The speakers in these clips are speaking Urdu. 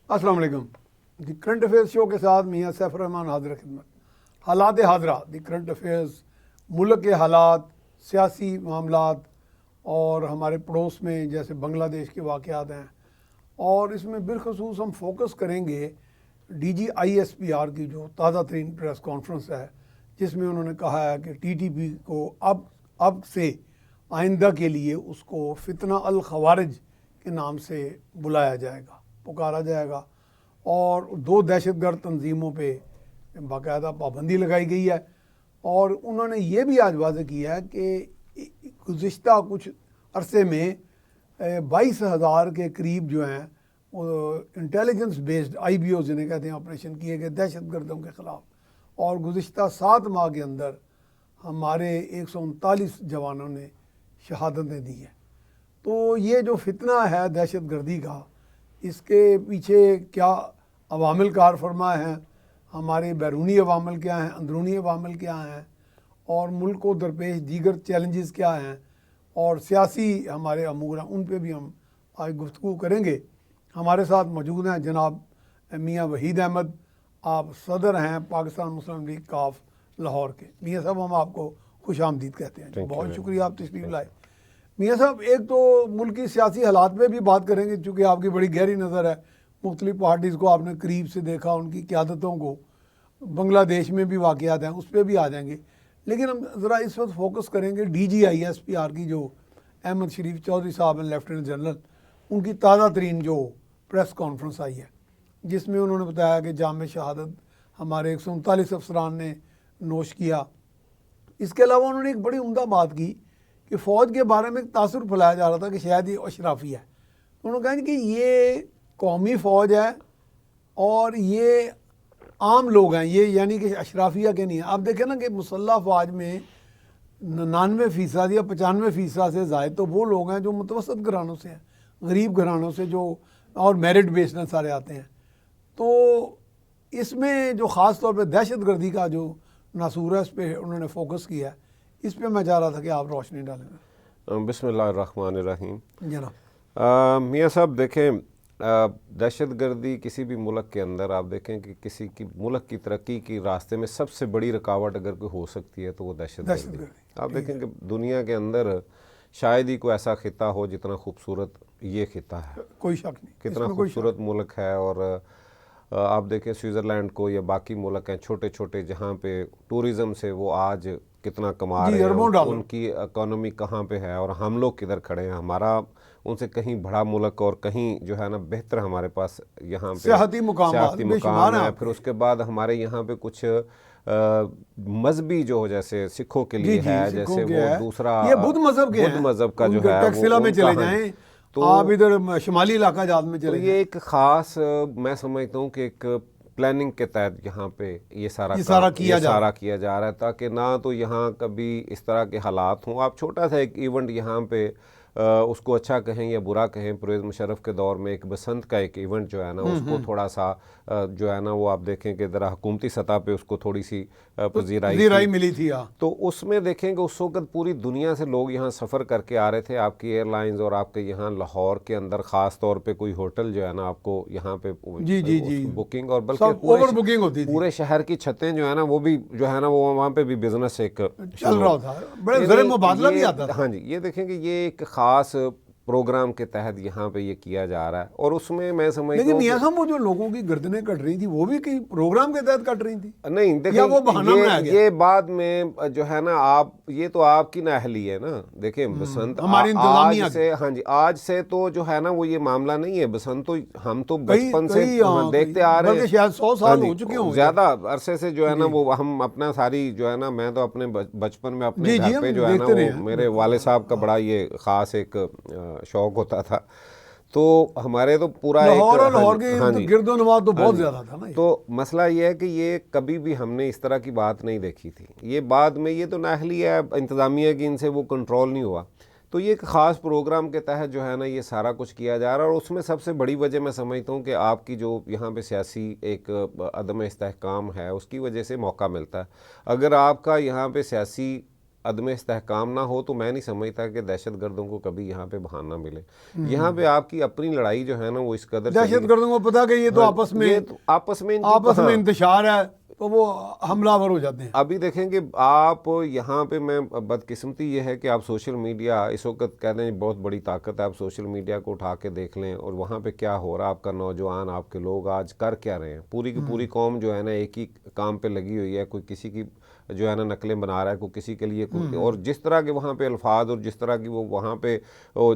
السلام علیکم. دی کرنٹ افیئرز شو کے ساتھ میاں سیف الرحمان حاضر خدمت. حالات حاضرہ دی کرنٹ افیئرز، ملک کے حالات، سیاسی معاملات اور ہمارے پڑوس میں جیسے بنگلہ دیش کے واقعات ہیں، اور اس میں بالخصوص ہم فوکس کریں گے D G I S P R کی جو تازہ ترین پریس کانفرنس ہے، جس میں انہوں نے کہا ہے کہ ٹی ٹی پی کو اب سے آئندہ کے لیے اس کو فتنہ الخوارج کے نام سے بلایا جائے گا، پکارا جائے گا، اور 2 دہشت گرد تنظیموں پہ باقاعدہ پابندی لگائی گئی ہے. اور انہوں نے یہ بھی آج واضح کیا ہے کہ گزشتہ کچھ عرصے میں 22,000 کے قریب جو ہیں وہ intelligence based I B O جنہیں کہتے ہیں آپریشن کیے گئے دہشت گردوں کے خلاف، اور گزشتہ 7 ماہ کے اندر ہمارے 139 جوانوں نے شہادتیں دی ہیں. تو یہ جو فتنہ ہے دہشت گردی کا، اس کے پیچھے کیا عوامل کار فرما ہیں، ہمارے بیرونی عوامل کیا ہیں، اندرونی عوامل کیا ہیں، اور ملک کو درپیش دیگر چیلنجز کیا ہیں، اور سیاسی ہمارے امور ہیں، ان پہ بھی ہم آج گفتگو کریں گے. ہمارے ساتھ موجود ہیں جناب میاں وحید احمد، آپ صدر ہیں پاکستان مسلم لیگ کاف لاہور کے. میاں صاحب ہم آپ کو خوش آمدید کہتے ہیں. بہت شکریہ آپ تشریف لائے. میاں صاحب ایک تو ملکی سیاسی حالات پہ بھی بات کریں گے، چونکہ آپ کی بڑی گہری نظر ہے، مختلف پارٹیز کو آپ نے قریب سے دیکھا، ان کی قیادتوں کو، بنگلہ دیش میں بھی واقعات ہیں اس پہ بھی آ جائیں گے. لیکن ہم ذرا اس وقت فوکس کریں گے D G I S P R کی جو احمد شریف چودھری صاحب ہیں لیفٹیننٹ جنرل، ان کی تازہ ترین جو پریس کانفرنس آئی ہے، جس میں انہوں نے بتایا کہ جام شہادت ہمارے 139 افسران نے نوش کیا. اس کے علاوہ انہوں نے ایک بڑی عمدہ بات کی کہ فوج کے بارے میں ایک تاثر پھیلایا جا رہا تھا کہ شاید یہ اشرافی ہے. انہوں نے کہا کہ یہ قومی فوج ہے اور یہ عام لوگ ہیں، یہ یعنی کہ اشرافیہ کے نہیں ہیں. آپ دیکھیں نا کہ مسلح افواج میں 99% یا 95% سے زائد تو وہ لوگ ہیں جو متوسط گھرانوں سے ہیں، غریب گھرانوں سے، جو اور میرٹ بیسڈ سارے آتے ہیں. تو اس میں جو خاص طور پہ دہشت گردی کا جو ناسور ہے، اس پہ انہوں نے فوکس کیا ہے. اس پہ میں چاہ رہا تھا کہ آپ روشنی ڈالیں. بسم اللہ الرحمن الرحیم. جناب میاں صاحب دیکھیں، دہشت گردی کسی بھی ملک کے اندر آپ دیکھیں کہ کسی کی ملک کی ترقی کی راستے میں سب سے بڑی رکاوٹ اگر کوئی ہو سکتی ہے تو وہ دہشت گردی. آپ دیکھیں کہ دنیا کے اندر شاید ہی کوئی ایسا خطہ ہو جتنا خوبصورت یہ خطہ ہے. کوئی شک نہیں، کتنا خوبصورت ملک ہے. اور آپ دیکھیں سوئٹزرلینڈ کو یا باقی ملک ہیں چھوٹے چھوٹے جہاں پہ ٹورزم سے وہ آج کتنا کما رہے ہیں، ان کی اکانومی کہاں پہ ہے اور ہم لوگ کدھر کھڑے ہیں. ہمارا ان سے کہیں بڑا ملک اور کہیں جو ہے نا بہتر ہمارے پاس یہاں پہ سیاحتی مقام ہے. پھر اس کے بعد ہمارے یہاں پہ کچھ مذہبی جو جیسے سکھوں کے لیے ہے، جیسے وہ دوسرا یہ بدھ مذہب کا جو ہے ٹیکسلا میں چلے جائیں، تو آپ ادھر شمالی علاقہ جات میں چلے جائیں. یہ ایک خاص میں سمجھتا ہوں کہ ایک پلاننگ کے تحت یہاں پہ یہ سارا کیا جا رہا ہے تاکہ نہ تو یہاں کبھی اس طرح کے حالات ہوں. آپ چھوٹا سا ایک ایونٹ یہاں پہ اس کو اچھا کہیں یا برا کہیں، پرویز مشرف کے دور میں ایک بسنت کا ایک ایونٹ جو ہے نا اس کو تھوڑا سا جو ہے نا وہ آپ دیکھیں کہ ذرا حکومتی سطح پہ اس کو تھوڑی سی پذیرائی ملی تھی. تو اس میں دیکھیں کہ اس وقت پوری دنیا سے لوگ یہاں سفر کر کے آ رہے تھے. آپ کی ایئر لائنز اور آپ کے یہاں لاہور کے اندر خاص طور پہ کوئی ہوٹل جو ہے نا آپ کو یہاں پہ بکنگ، اور بلکہ پورے شہر کی چھتیں جو ہے نا وہ بھی جو ہے نا وہ وہاں پہ بھی بزنس ایک چل رہا تھا، بڑے زر مبادلہ بھی آتا تھا. ہاں جی، یہ دیکھیں کہ یہ ایک خاص پروگرام کے تحت یہاں پہ یہ کیا جا رہا ہے. اور اس میں میں سمجھتا ہوں لیکن میاں صاحب وہ جو لوگوں کی گردنیں کٹ رہی تھی وہ بھی کئی پروگرام کے تحت کٹ رہی تھی. نہیں دیکھیں یہ بعد میں جو ہے نا آپ یہ تو آپ کی نااہلی ہے نا. دیکھیں بسنت آج سے، ہاں جی آج سے تو جو ہے نا وہ یہ معاملہ نہیں ہے. بسنت تو ہم تو بچپن سے دیکھتے آ رہے ہیں، شاید 100 سال ہو چکے ہوں، زیادہ عرصے سے جو ہے نا وہ ہم اپنا ساری جو ہے نا میں تو اپنے بچپن میں اپنے گھر پہ جو ہے نا وہ میرے والد صاحب کا بڑا یہ خاص ایک شوق ہوتا تھا. تو ہمارے تو پورا لاہور کے گرد و نواح تو بہت زیادہ تھا نا. تو مسئلہ یہ ہے کہ یہ کبھی بھی ہم نے اس طرح کی بات نہیں دیکھی تھی. یہ بعد میں یہ تو نااہلی ہے انتظامیہ کی، ان سے وہ کنٹرول نہیں ہوا. تو یہ ایک خاص پروگرام کے تحت جو ہے نا یہ سارا کچھ کیا جا رہا ہے. اور اس میں سب سے بڑی وجہ میں سمجھتا ہوں کہ آپ کی جو یہاں پہ سیاسی ایک عدم استحکام ہے اس کی وجہ سے موقع ملتا ہے. اگر آپ کا یہاں پہ سیاسی عدم استحکام نہ ہو تو میں نہیں سمجھتا کہ دہشت گردوں کو کبھی یہاں پہ بہانہ ملے. یہاں پہ آپ کی اپنی لڑائی جو ہے نا وہ اس قدر دہشت گردوں کو پتا کہ یہ تو آپس میں انتشار ہے تو وہ حملہ آور ہو جاتے ہیں. ابھی دیکھیں کہ آپ یہاں پہ میں بدقسمتی یہ ہے کہ آپ سوشل میڈیا اس وقت کہتے ہیں بہت بڑی طاقت ہے, آپ سوشل میڈیا کو اٹھا کے دیکھ لیں اور وہاں پہ کیا ہو رہا, آپ کا نوجوان آپ کے لوگ آج کر کیا رہے ہیں. پوری کی پوری قوم جو ہے نا ایک ہی کام پہ لگی ہوئی ہے, کوئی کسی کی جو ہے نا نقلیں بنا رہا ہے, کوئی کسی کے لیے کوئی, اور جس طرح کے وہاں پہ الفاظ اور جس طرح کی وہ وہاں پہ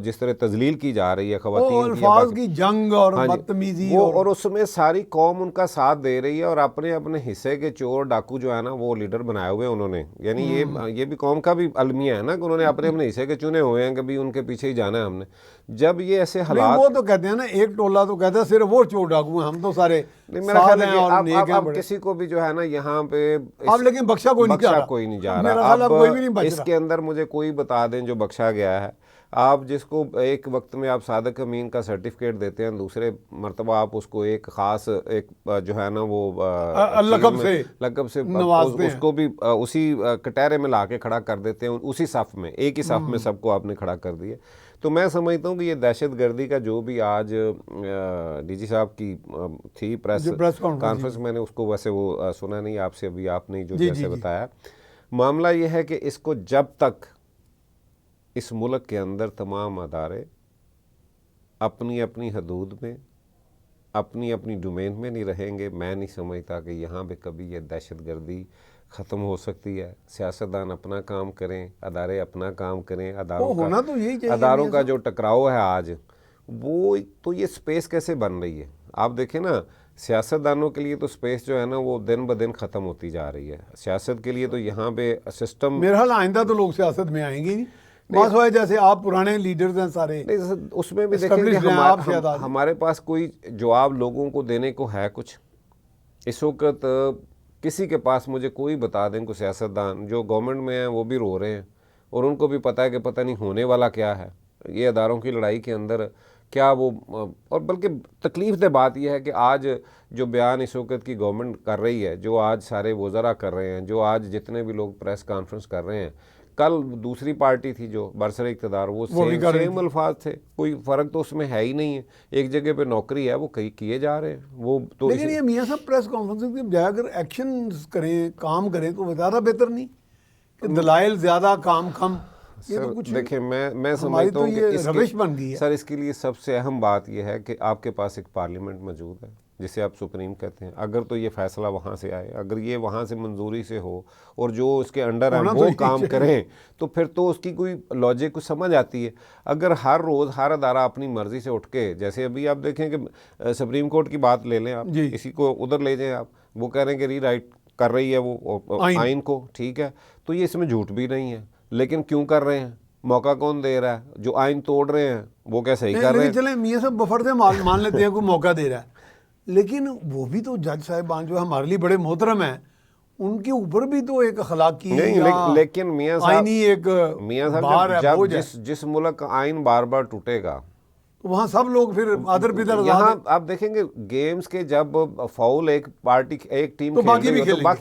جس طرح تذلیل کی جا رہی ہے خواتین الفاظ کی جنگ اور بدتمیزی اور اس میں ساری قوم ان کا ساتھ دے رہی ہے, اور اپنے اپنے حصے کے چور ڈاکو جو ہے نا وہ لیڈر بنائے ہوئے انہوں نے. یعنی یہ بھی قوم کا بھی المیہ ہے نا کہ انہوں نے اپنے اپنے حصے کے چنے ہوئے ہیں کہ بھی ان کے پیچھے ہی جانا ہے ہم نے. جب یہ ایسے حالات, وہ تو کہتے ہیں نا ایک ٹولہ تو کہتا ہے صرف وہ چور ڈاکو ہیں, ہم تو سارے میرا خیال ہے کہ اب کسی کو بھی جو ہے نا یہاں پہ لیکن بخشا کوئی نہیں جا رہا. اب اس کے اندر مجھے کوئی بتا دیں جو بخشا گیا ہے. آپ جس کو ایک وقت میں آپ صادق امین کا سرٹیفکیٹ دیتے ہیں, دوسرے مرتبہ آپ اس کو ایک خاص ایک جو ہے نا وہ لقب سے اس کو بھی اسی کٹہرے میں لا کے کھڑا کر دیتے ہیں, اسی صف میں, ایک ہی صف میں سب کو آپ نے کھڑا کر دیا. تو میں سمجھتا ہوں کہ یہ دہشت گردی کا جو بھی آج ڈی جی صاحب کی تھی پریس کانفرنس, میں نے اس کو ویسے وہ سنا نہیں آپ سے, ابھی آپ نے جو جیسے بتایا, معاملہ یہ ہے کہ اس کو جب تک اس ملک کے اندر تمام ادارے اپنی اپنی حدود میں اپنی اپنی ڈومین میں نہیں رہیں گے, میں نہیں سمجھتا کہ یہاں پہ کبھی یہ دہشت گردی ختم ہو سکتی ہے. سیاستدان اپنا کام کریں, ادارے اپنا کام کریں. اداروں کا جو ٹکراؤ ہے آج, وہ تو یہ سپیس کیسے بن رہی ہے آپ دیکھیں نا. سیاستدانوں کے لیے تو سپیس جو ہے نا وہ دن بدن ختم ہوتی جا رہی ہے. سیاست کے لیے تو یہاں پہ سسٹم, میرا حال آئندہ تو لوگ سیاست میں آئیں گے نہیں, بس ہوئے جیسے آپ پرانے لیڈرز ہیں سارے, اس میں بھی دیکھیں کہ ہمارے پاس کوئی جواب لوگوں کو دینے کو ہے کچھ اس وقت. کسی کے پاس مجھے کوئی بتا دیں کو سیاستدان جو گورنمنٹ میں ہیں وہ بھی رو رہے ہیں, اور ان کو بھی پتہ ہے کہ پتہ نہیں ہونے والا کیا ہے یہ اداروں کی لڑائی کے اندر کیا وہ. اور بلکہ تکلیف دہ بات یہ ہے کہ آج جو بیان اس وقت کی گورنمنٹ کر رہی ہے, جو آج سارے وزراء کر رہے ہیں, جو آج جتنے بھی لوگ پریس کانفرنس کر رہے ہیں, کل دوسری پارٹی تھی جو برسر اقتدار, وہ سیم الفاظ تھے. کوئی فرق تو اس میں ہے ہی نہیں ہے. ایک جگہ پہ نوکری ہے وہ کیے جا رہے ہیں وہ تو. لیکن یہ میاں صاحب پریس کانفرنس کی بجائے اگر ایکشن کریں, کام کریں تو وہ زیادہ بہتر نہیں کہ دلائل زیادہ کام کم. دیکھیں میں سمجھتا ہوں کہ روش بن گئی ہے سر. اس کے لیے سب سے اہم بات یہ ہے کہ آپ کے پاس ایک پارلیمنٹ موجود ہے جسے آپ سپریم کہتے ہیں. اگر تو یہ فیصلہ وہاں سے آئے, اگر یہ وہاں سے منظوری سے ہو اور جو اس کے انڈر ہیں وہ کام کریں, تو پھر تو اس کی کوئی لاجک کو سمجھ آتی ہے. اگر ہر روز ہر ادارہ اپنی مرضی سے اٹھ کے, جیسے ابھی آپ دیکھیں کہ سپریم کورٹ کی بات لے لیں آپ, اسی کو ادھر لے جائیں آپ, وہ کہہ رہے ہیں کہ ری رائٹ کر رہی ہے وہ آئین کو, ٹھیک ہے, تو یہ اس میں جھوٹ بھی نہیں ہے, لیکن کیوں کر رہے ہیں, موقع کون دے رہا ہے, جو آئین توڑ رہے ہیں وہ کیا صحیح کر رہے ہیں. چلیں میاں صاحب بفر سے مان لیتے ہیں کوئی موقع دے رہا ہے, لیکن وہ بھی تو جج صاحبان جو ہمارے لیے بڑے محترم ہیں, ان کے اوپر بھی تو ایک اخلاقی لیکن میاں صاحب جس ملک کا آئین بار بار ٹوٹے گا وہاں سب لوگ پھر ادھر بدھر. یہاں آپ دیکھیں گے گیمز کے جب فاؤل ایک پارٹی ایک ٹیم تو باقی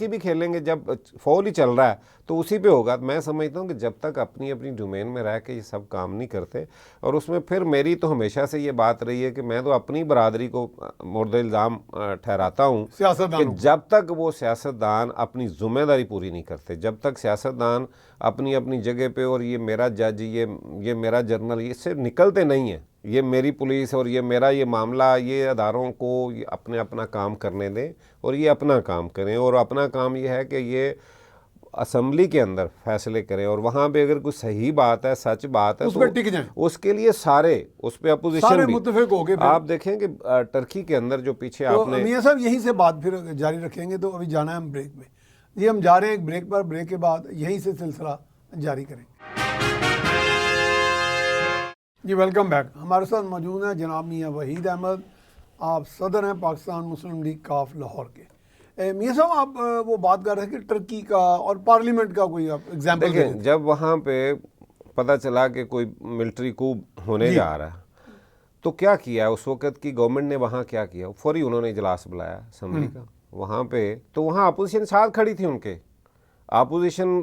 بھی کھیلیں گے. جب فاؤل ہی چل رہا ہے تو اسی پہ ہوگا. میں سمجھتا ہوں کہ جب تک اپنی اپنی ڈومین میں رہ کے یہ سب کام نہیں کرتے, اور اس میں پھر میری تو ہمیشہ سے یہ بات رہی ہے کہ میں تو اپنی برادری کو مورد الزام ٹھہراتا ہوں کہ جب تک وہ سیاستدان اپنی ذمہ داری پوری نہیں کرتے, جب تک سیاستدان اپنی اپنی جگہ پہ اور یہ میرا جج یہ میرا جرنل یہ سے نکلتے نہیں ہیں, یہ میری پولیس اور یہ میرا یہ معاملہ, یہ اداروں کو اپنے اپنا کام کرنے دیں اور یہ اپنا کام کریں. اور اپنا کام یہ ہے کہ یہ اسمبلی کے اندر فیصلے کریں, اور وہاں پہ اگر کوئی صحیح بات ہے, سچ بات ہے, اس پہ ٹک جائیں. اس کے لیے سارے اس پہ اپوزیشن بھی متفق ہو گئے. آپ دیکھیں کہ ٹرکی کے اندر جو پیچھے آپ نے میاں صاحب یہیں سے بات پھر جاری رکھیں گے. تو ابھی جانا ہے ہم بریک میں, جی ہم جا رہے ہیں ایک بریک پر, بریک کے بعد یہیں سے سلسلہ جاری کریں. جی ویلکم بیک. ہمارے ساتھ موجود ہیں جناب میاں وحید احمد, آپ صدر ہیں پاکستان مسلم لیگ کاف لاہور کے. میاں صاحب آپ وہ بات کر رہے ہیں کہ ٹرکی کا اور پارلیمنٹ کا کوئی آپ ایگزامپل دیکھیں. جب وہاں پہ پتہ چلا کہ کوئی ملٹری کو ہونے جا رہا ہے تو کیا کیا اس وقت کی گورنمنٹ نے, وہاں کیا کیا, فوری انہوں نے اجلاس بلایا اسمبلی کا وہاں پہ. تو وہاں اپوزیشن ساتھ کھڑی تھی ان کے, اپوزیشن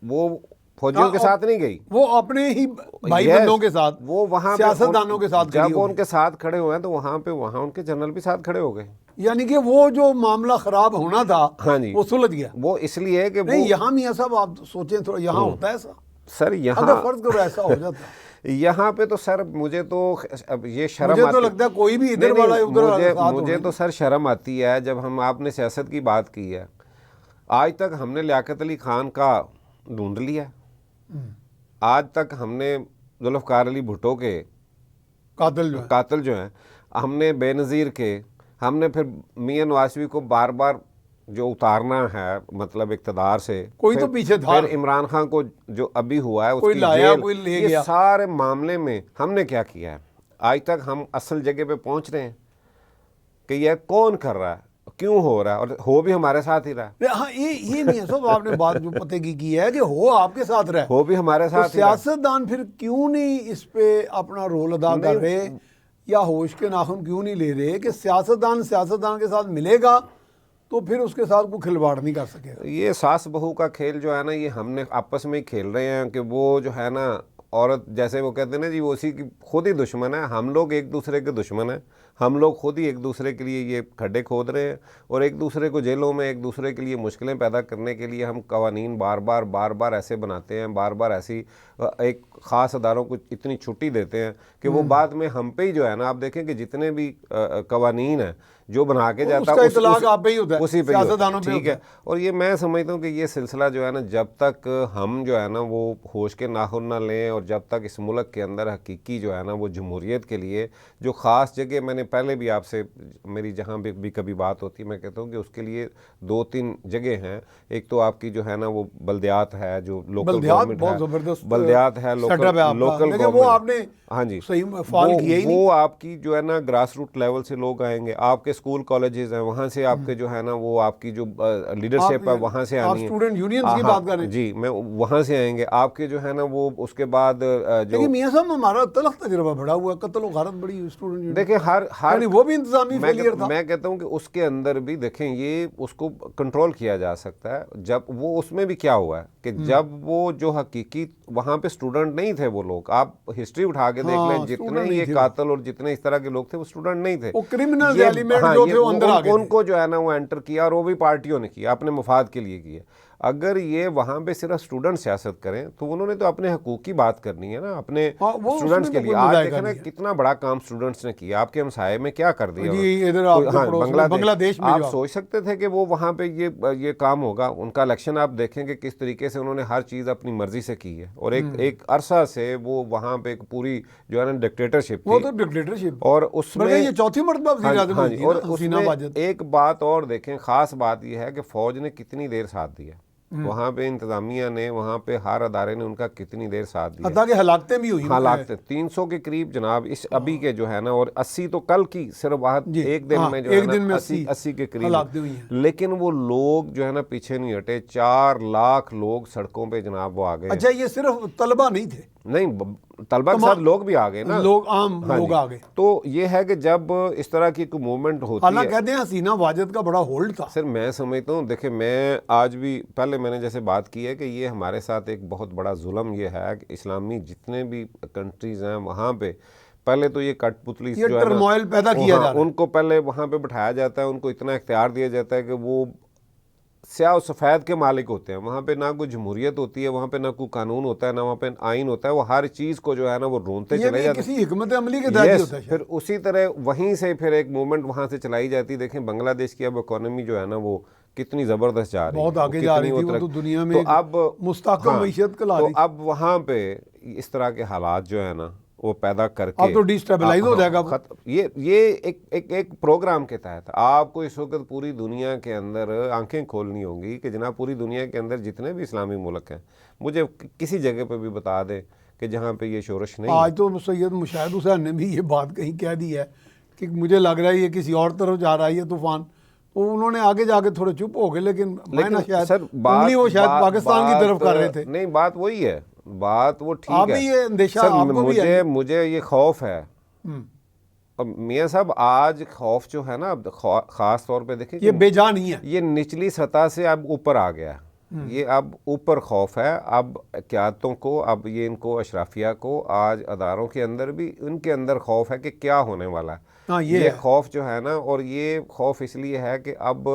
وہ فوجیوں کے ساتھ نہیں گئی، وہ اپنے ہی بھائی بندوں کے ساتھ، وہ وہاں سیاستدانوں کے ساتھ جب وہ ان کے ساتھ کھڑے ہوئے ہیں تو وہاں ان کے جنرل بھی ساتھ کھڑے ہو گئے. یعنی کہ وہ جو معاملہ خراب ہونا تھا ہاں جی وہ سلجھ گیا. وہ اس لیے کہ نہیں یہاں میاں صاحب آپ سوچیں تھوڑا، یہاں ہوتا ہے ایسا؟ سر یہاں اگر فرض کرو ایسا ہو جاتا یہاں پہ تو سر مجھے تو اب یہ شرم مجھے تو لگتا ہے کوئی بھی ادھر والا ادھر والا مجھے تو سر شرم آتی ہے جب آپ نے سیاست کی بات کی ہے. آج تک ہم نے لیاقت علی خان کا ڈھونڈ لیا، آج تک ہم نے ذوالفقار علی بھٹو کے قاتل جو ہیں، ہم نے بے نظیر کے، ہم نے پھر میاں نواز شریف کو بار بار جو اتارنا ہے مطلب اقتدار سے، کوئی تو پیچھے تھا، پھر عمران خان کو جو ابھی ہوا ہے اس کوئی کی لایا کوئی لے یہ گیا. سارے معاملے میں ہم نے کیا کیا ہے؟ آج تک ہم اصل جگہ پہ پہنچ رہے ہیں کہ یہ کون کر رہا ہے، کیوں ہو رہا ہے، اور ہو بھی ہمارے ساتھ ہی رہا ہے. ہاں یہ میاں صاحب آپ نے بات جو پتے کی ہے کہ ہو آپ کے ساتھ رہا، ہو بھی ہمارے ساتھ ہی رہا. سیاستدان پھر کیوں نہیں اس پہ اپنا رول ادا کر رہے یا ہوش کے ناخن کیوں نہیں لے رہے کہ سیاستدان کے ساتھ ملے گا تو پھر اس کے ساتھ کوئی کھلواڑ نہیں کر سکے گا. یہ ساس بہو کا کھیل جو ہے نا، یہ ہم نے آپس میں ہی کھیل رہے ہیں کہ وہ جو ہے نا عورت، جیسے وہ کہتے ہیں نا جی، وہ اسی کی خود ہی دشمن ہے. ہم لوگ ایک دوسرے کے دشمن ہیں، ہم لوگ خود ہی ایک دوسرے کے لیے یہ کھڈے کھود رہے ہیں، اور ایک دوسرے کو جیلوں میں ایک دوسرے کے لیے مشکلیں پیدا کرنے کے لیے ہم قوانین بار بار ایسے بناتے ہیں، بار بار ایسی ایک خاص اداروں کو اتنی چھٹی دیتے ہیں کہ وہ بعد میں ہم پہ ہی جو ہے نا، آپ دیکھیں کہ جتنے بھی قوانین ہیں جو بنا کے جاتا اس کا اطلاق آپ پہ ہی ہوتا ہے، اسی پہ سیاستدانوں پہ ٹھیک ہے. اور یہ میں سمجھتا ہوں کہ یہ سلسلہ جو ہے نا، جب تک ہم جو ہے نا وہ ہوش کے ناخن نہ لیں، اور جب تک اس ملک کے اندر حقیقی جو ہے نا وہ جمہوریت کے لیے جو خاص جگہ، میں نے پہلے بھی آپ سے میری جہاں بھی کبھی بات ہوتی ہے میں کہتا ہوں کہ اس کے لیے 2-3 جگہ ہیں. ایک تو آپ کی جو ہے نا وہ بلدیات ہے، جو لوکل گورنمنٹ ہے، بلدیات ہے، لوکل گورنمنٹ، ہاں جی وہ آپ کی جو ہے نا گراس روٹ لیول سے لوگ آئیں گے. آپ کے اسکول کالجز ہیں، وہاں سے آپ کے جو ہے نا وہ آپ کی جو لیڈرشپ ہے وہاں سے آنی ہے. اسٹوڈنٹ یونینز کی بات کریں جی، میں وہاں سے آئیں گے. آپ کے جو ہے نا وہ اس کے بعد جو میاں صاحب ہمارا تلخ تجربہ بڑا ہوا، قتل و غارت بڑی اسٹوڈنٹ یونین، دیکھیں ہر وہ بھی انتظامی فیلئر تھا. میں کہتا ہوں کہ اس کے اندر بھی دیکھیں یہ اس کو کنٹرول کیا جا سکتا ہے. جب وہ اس میں بھی کیا ہوا ہے کہ جب وہ جو حقیقی وہاں پہ اسٹوڈنٹ نہیں تھے وہ لوگ، آپ ہسٹری اٹھا کے دیکھ لیں، جتنے یہ قاتل اور جتنے اس طرح کے لوگ تھے وہ اسٹوڈنٹ نہیں تھے، وہ کرمنل ایلیمنٹ جو تھے وہ اندر آ گئے، ان کو جو ہے نا وہ انٹر کیا، اور وہ بھی پارٹیوں نے کیا، اپنے مفاد کے لیے کیا. اگر یہ وہاں پہ صرف اسٹوڈنٹ سیاست کریں تو انہوں نے تو اپنے حقوق کی بات کرنی ہے نا، اپنے اسٹوڈنٹس کے لیے. آج دیکھیں نا کتنا بڑا کام اسٹوڈنٹس نے کیا، آپ کے ہمسائے میں کیا کر دیا. بنگلہ دیش میں آپ سوچ سکتے تھے کہ وہ وہاں پہ یہ کام ہوگا؟ ان کا الیکشن آپ دیکھیں کہ کس طریقے سے انہوں نے ہر چیز اپنی مرضی سے کی ہے، اور ایک عرصہ سے وہ وہاں پہ ایک پوری جو ہے نا ڈکٹیٹرشپ وہ تو ڈکٹیٹرشپ، اور اس میں یہ چوتھی مرتبہ وزیر اعظم ہوئی تھی. اور اس میں ایک بات اور دیکھیں، خاص بات یہ ہے کہ فوج نے کتنی دیر ساتھ دیا وہاں پہ، انتظامیہ نے وہاں پہ ہر ادارے نے ان کا کتنی دیر ساتھ دیا، حتیٰ کہ ہلاکتیں بھی ہوئی، ہلاکتیں 300 کے قریب جناب اس ابھی کے جو ہے نا، اور 80 تو کل کی صرف ایک دن میں جو ہے نا 80 کے قریب. لیکن وہ لوگ جو ہے نا پیچھے نہیں ہٹے، 4 لاکھ لوگ سڑکوں پہ جناب وہ آ گئے. اچھا یہ صرف طلبہ نہیں تھے، نہیں طلبہ کے ساتھ لوگ بھی آ گئے نا، لوگ عام لوگ آ گئے. تو یہ ہے کہ جب اس طرح کی کوئی موومنٹ ہوتی ہے، حالانکہ کہتے ہیں حسینہ واجد کا بڑا ہولڈ تھا. سر میں سمجھتا ہوں، دیکھیں میں آج بھی، پہلے میں نے جیسے بات کی ہے کہ یہ ہمارے ساتھ ایک بہت بڑا ظلم یہ ہے کہ اسلامی جتنے بھی کنٹریز ہیں وہاں پہ پہلے تو یہ کٹ پتلی جو ہے ٹرموائل پیدا کیا جا رہا ہے، ان کو پہلے وہاں پہ بٹھایا جاتا ہے، ان کو اتنا اختیار دیا جاتا ہے کہ وہ سیاہ و سفید کے مالک ہوتے ہیں. وہاں پہ نہ کوئی جمہوریت ہوتی ہے، وہاں پہ نہ کوئی قانون ہوتا ہے، نہ وہاں پہ آئین ہوتا ہے. وہ ہر چیز کو جو ہے نا وہ رونتے چلے جاتے ہیں، کسی حکمت عملی کے تحت ہوتا ہے. پھر اسی طرح وہیں سے پھر ایک موومنٹ وہاں سے چلائی جاتی. دیکھیں بنگلہ دیش کی اب اکانومی جو ہے نا وہ کتنی زبردست جا رہی ہے، بہت آگے جا رہی تھی، وہ تو دنیا میں اب مستحکم معیشت کا لا رہی. تو اب وہاں پہ اس طرح کے حالات جو ہے نا وہ پیدا کر کے اب تو ڈی اسٹیبلائز ہو جائے گا. یہ ایک پروگرام کے تحت آپ کو اس وقت پوری دنیا کے اندر آنکھیں کھولنی ہوں گی کہ جناب پوری دنیا کے اندر جتنے بھی اسلامی ملک ہیں، مجھے کسی جگہ پہ بھی بتا دیں کہ جہاں پہ یہ شورش نہیں. آج تو سید مشاہد حسین نے بھی یہ بات کہیں کہہ دی ہے کہ مجھے لگ رہا ہے یہ کسی اور طرف جا رہا ہے یہ طوفان. تو انہوں نے آگے جا کے تھوڑے چپ ہو گئے، لیکن وہ شاید پاکستان کی طرف کر رہے تھے. نہیں بات وہی ہے، بات وہ ٹھیک ہے. آپ بھی یہ اندیشہ آپ کو بھی ہے؟ مجھے یہ خوف ہے. اب میاں صاحب آج خوف جو ہے نا خاص طور پہ دیکھیں یہ بے جا نہیں ہے، یہ نچلی سطح سے اب اوپر آ گیا. یہ اب اوپر خوف ہے، اب قیادتوں کو، اب یہ ان کو اشرافیہ کو آج اداروں کے اندر بھی ان کے اندر خوف ہے کہ کیا ہونے والا ہے۔ یہ خوف جو ہے نا، اور یہ خوف اس لیے ہے کہ اب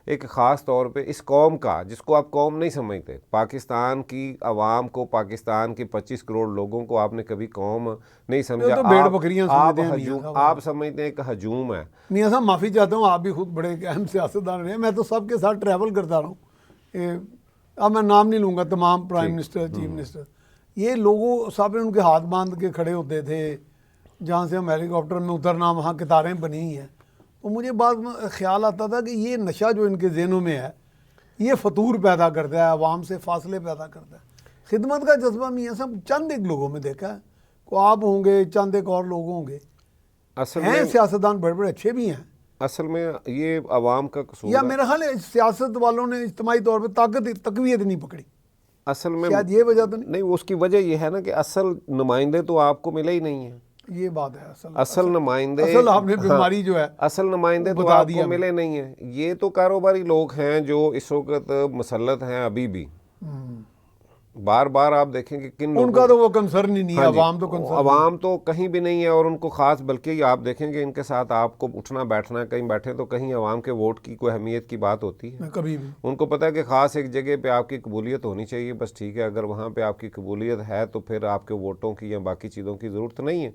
ایک خاص طور پہ اس قوم کا، جس کو آپ قوم نہیں سمجھتے، پاکستان کی عوام کو، پاکستان کی 25 کروڑ لوگوں کو آپ نے کبھی قوم نہیں سمجھا، آپ سمجھتے ہیں کہ ہجوم ہے۔ میاں صاحب معافی چاہتا ہوں، آپ بھی خود بڑے اہم سیاستدان رہے، میں تو سب کے ساتھ ٹریول کرتا رہا ہوں، اب میں نام نہیں لوں گا، تمام پرائم منسٹر، چیف منسٹر، یہ لوگوں سب ان کے ہاتھ باندھ کے کھڑے ہوتے تھے، جہاں سے ہم ہیلی کاپٹر میں اترنا وہاں قطاریں بنی ہیں، تو مجھے بعد میں خیال آتا تھا کہ یہ نشہ جو ان کے ذہنوں میں ہے یہ فتور پیدا کرتا ہے، عوام سے فاصلے پیدا کرتا ہے۔ خدمت کا جذبہ میاں صاحب چند ایک لوگوں میں دیکھا ہے، کو آپ ہوں گے، چند ایک اور لوگ ہوں گے، ہیں سیاستدان بڑے بڑے اچھے بھی ہیں، اصل میں یہ عوام کا قصور یا میرا خیال ہے سیاست والوں نے اجتماعی طور پہ تقویت نہیں پکڑی، اصل میں شاید یہ وجہ تو نہیں، اس کی وجہ یہ ہے نا کہ اصل نمائندے تو آپ کو ملے ہی نہیں ہیں، یہ بات ہے، اصل نمائندے، اصل آپ نے بیماری جو ہے اصل نمائندے تو آپ کو ملے نہیں ہیں، یہ تو کاروباری لوگ ہیں جو اس وقت مسلط ہیں ابھی بھی، بار بار آپ دیکھیں کہ کن ان کا تو وہ کنسرن ہی نہیں ہے، عوام تو کہیں بھی نہیں ہے، اور ان کو خاص، بلکہ آپ دیکھیں کہ ان کے ساتھ آپ کو اٹھنا بیٹھنا، کہیں بیٹھے تو کہیں عوام کے ووٹ کی کوئی اہمیت کی بات ہوتی ہے کبھی بھی، ان کو پتہ ہے کہ خاص ایک جگہ پہ آپ کی قبولیت ہونی چاہیے، بس ٹھیک ہے، اگر وہاں پہ آپ کی قبولیت ہے تو پھر آپ کے ووٹوں کی یا باقی چیزوں کی ضرورت نہیں ہے۔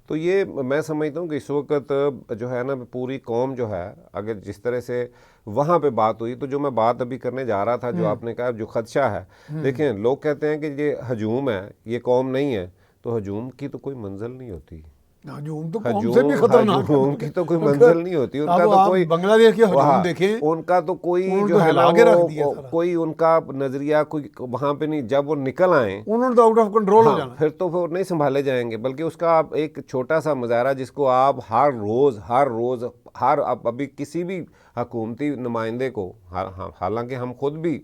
تو یہ میں سمجھتا ہوں کہ اس وقت جو ہے نا پوری قوم جو ہے، اگر جس طرح سے وہاں پہ بات ہوئی، تو جو میں بات ابھی کرنے جا رہا تھا، جو آپ نے کہا جو خدشہ ہے، دیکھیں لوگ کہتے ہیں کہ یہ ہجوم ہے، یہ قوم نہیں ہے، تو ہجوم کی تو کوئی منزل نہیں ہوتی، ہجوم تو قوم سے بھی خطرناک، ہجوم کی تو کوئی منزل نہیں ہوتی، ان کا تو کوئی، بنگلہ دیش کے ہجوم دیکھیں، ان کا تو کوئی جو ہے نا کوئی ان کا نظریہ کوئی وہاں پہ نہیں، جب وہ نکل آئیں انہوں نے تو آؤٹ آف کنٹرول ہو جانا، پھر تو وہ نہیں سنبھالے جائیں گے، بلکہ اس کا آپ ایک چھوٹا سا مظاہرہ جس کو آپ ہر روز ابھی کسی بھی حکومتی نمائندے کو، حالانکہ ہم خود بھی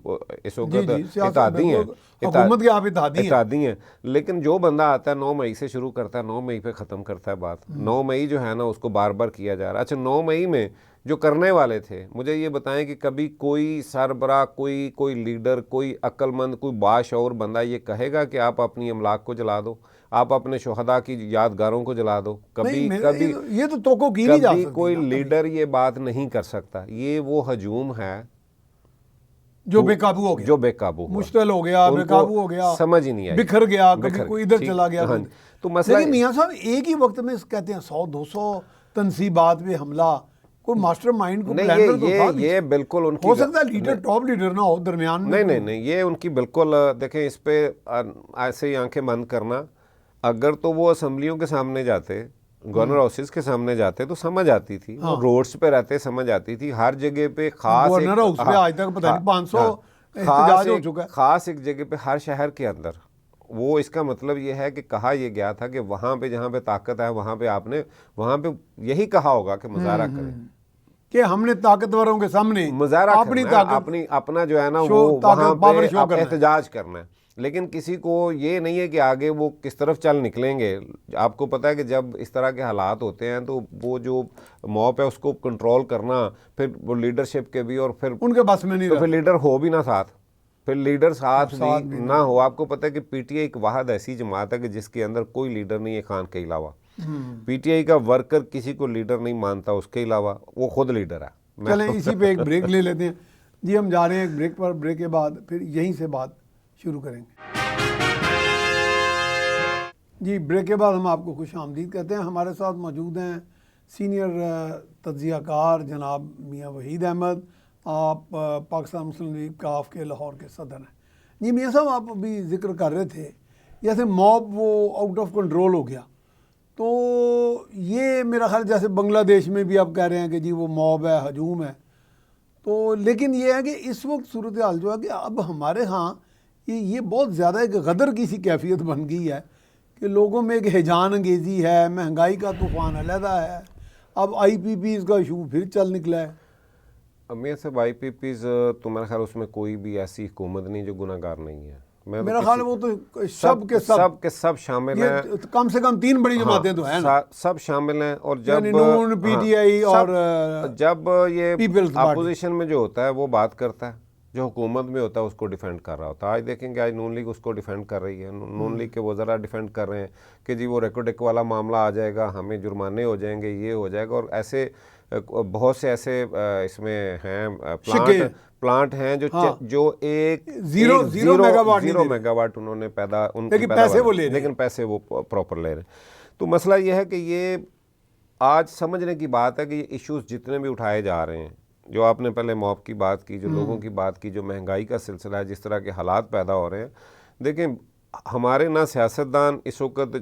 اس وقت اتحادی ہیں، حکومت کے آپ اتحادی ہیں، لیکن جو بندہ آتا ہے 9 مئی سے شروع کرتا ہے، 9 مئی پہ ختم کرتا ہے بات، 9 مئی جو ہے نا اس کو بار بار کیا جا رہا ہے۔ اچھا 9 مئی میں جو کرنے والے تھے، مجھے یہ بتائیں کہ کبھی کوئی سربراہ، کوئی لیڈر، کوئی عقل مند، کوئی باشعور بندہ یہ کہے گا کہ آپ اپنی املاک کو جلا دو، آپ اپنے شہداء کی یادگاروں کو جلا دو؟ کبھی یہ تو توقع کی نہیں جا سکتی، کوئی لیڈر یہ بات نہیں کر سکتا۔ یہ وہ ہجوم ہے جو بے قابو ہو گیا، جو بے قابو ہوا، مشتعل ہو گیا، بے قابو ہو گیا، سمجھ ہی نہیں آئی، بکھر گیا، کبھی کوئی ادھر چلا گیا۔ تو مسئلہ لیکن میاں صاحب ایک ہی وقت میں کہتے ہیں 100-200 تنصیبات پہ حملہ، کوئی ماسٹر مائنڈ کو پلانر تو تھا، یہ بالکل ان کی ہو سکتا ہے لیڈر، ٹاپ لیڈر نہ ہو درمیان میں، نہیں، یہ ان کی بالکل، دیکھیں اس پہ ایسے ہی آنکھیں بند کرنا، اگر تو وہ اسمبلیوں کے سامنے جاتے، گورنر ہاؤسز کے سامنے جاتے تو سمجھ آتی تھی، روڈز پہ رہتے سمجھ آتی تھی، ہر جگہ پہ خاص گورنر ہاؤس پہ آج تک پتہ نہیں 500 احتجاج ہو چکا ہے، خاص ایک جگہ پہ ہر شہر کے اندر، وہ اس کا مطلب یہ ہے کہ کہا یہ گیا تھا کہ وہاں پہ جہاں پہ طاقت ہے وہاں پہ آپ نے وہاں پہ یہی کہا ہوگا کہ مظاہرہ کریں، کہ ہم نے طاقتوروں کے سامنے مظاہرہ اپنی طاقت، اپنا جو ہے نا وہ وہاں پہ احتجاج کرنا ہے، لیکن کسی کو یہ نہیں ہے کہ آگے وہ کس طرف چل نکلیں گے۔ آپ کو پتہ ہے کہ جب اس طرح کے حالات ہوتے ہیں تو وہ جو موب ہے اس کو کنٹرول کرنا، پھر وہ لیڈرشپ کے بھی، اور پھر ان کے بس میں نہیں، تو پھر لیڈر ہو بھی نہ ساتھ، پھر لیڈر ساتھ بھی نہ ہو۔ آپ کو پتہ ہے کہ پی ٹی آئی ایک واحد ایسی جماعت ہے کہ جس کے اندر کوئی لیڈر نہیں ہے خان کے علاوہ، پی ٹی آئی کا ورکر کسی کو لیڈر نہیں مانتا اس کے علاوہ، وہ خود لیڈر ہے۔ چلیں اسی پہ ایک بریک لے لیتے ہیں جی، ہم جا رہے ہیں ایک بریک پر، بریک کے بعد پھر یہیں سے بات شروع کریں گے جی۔ بریک کے بعد ہم آپ کو خوش آمدید کہتے ہیں، ہمارے ساتھ موجود ہیں سینئر تجزیہ کار جناب میاں وحید احمد، آپ پاکستان مسلم لیگ کاف کے لاہور کے صدر ہیں جی۔ میاں صاحب آپ ابھی ذکر کر رہے تھے جیسے موب وہ آؤٹ آف کنٹرول ہو گیا، تو یہ میرا خیال جیسے بنگلہ دیش میں بھی آپ کہہ رہے ہیں کہ جی وہ موب ہے، ہجوم ہے، تو لیکن یہ ہے کہ اس وقت صورتحال جو ہے کہ اب ہمارے ہاں یہ بہت زیادہ ایک غدر کی سی کیفیت بن گئی ہے کہ لوگوں میں ایک ہیجان انگیزی ہے، مہنگائی کا طوفان علیحدہ ہے، اب آئی پی پیز کا ایشو پھر چل نکلا ہے۔ میاں صاحب آئی پی پیز تو میرا خیال اس میں کوئی بھی ایسی حکومت نہیں جو گناہ گار نہیں ہے، میرا خیال وہ تو سب کے سب شامل ہیں، کم سے کم 3 بڑی جماعتیں تو ہیں، سب شامل ہیں، اور جب نون، پی ٹی آئی اور جب یہ اپوزیشن میں جو ہوتا ہے وہ بات کرتا ہے، جو حکومت میں ہوتا ہے اس کو ڈیفینڈ کر رہا ہوتا ہے. آج دیکھیں کہ آج نون لیگ اس کو ڈیفینڈ کر رہی ہے. نون لیگ کے وزراء ڈیفینڈ کر رہے ہیں کہ جی وہ ریکوڈک والا معاملہ آ جائے گا, ہمیں جرمانے ہو جائیں گے, یہ ہو جائے گا. اور ایسے بہت سے ایسے اس میں ہیں پلانٹ ہیں جو ایک زیرو میگا واٹ انہوں نے لیکن پیسے وہ پراپر لے رہے ہیں. تو مسئلہ یہ ہے کہ یہ آج سمجھنے کی بات ہے کہ یہ ایشوز جتنے بھی اٹھائے جا رہے ہیں, جو آپ نے پہلے موب کی بات کی, جو لوگوں کی بات کی, جو مہنگائی کا سلسلہ ہے, جس طرح کے حالات پیدا ہو رہے ہیں. دیکھیں ہمارے نہ سیاستدان اس وقت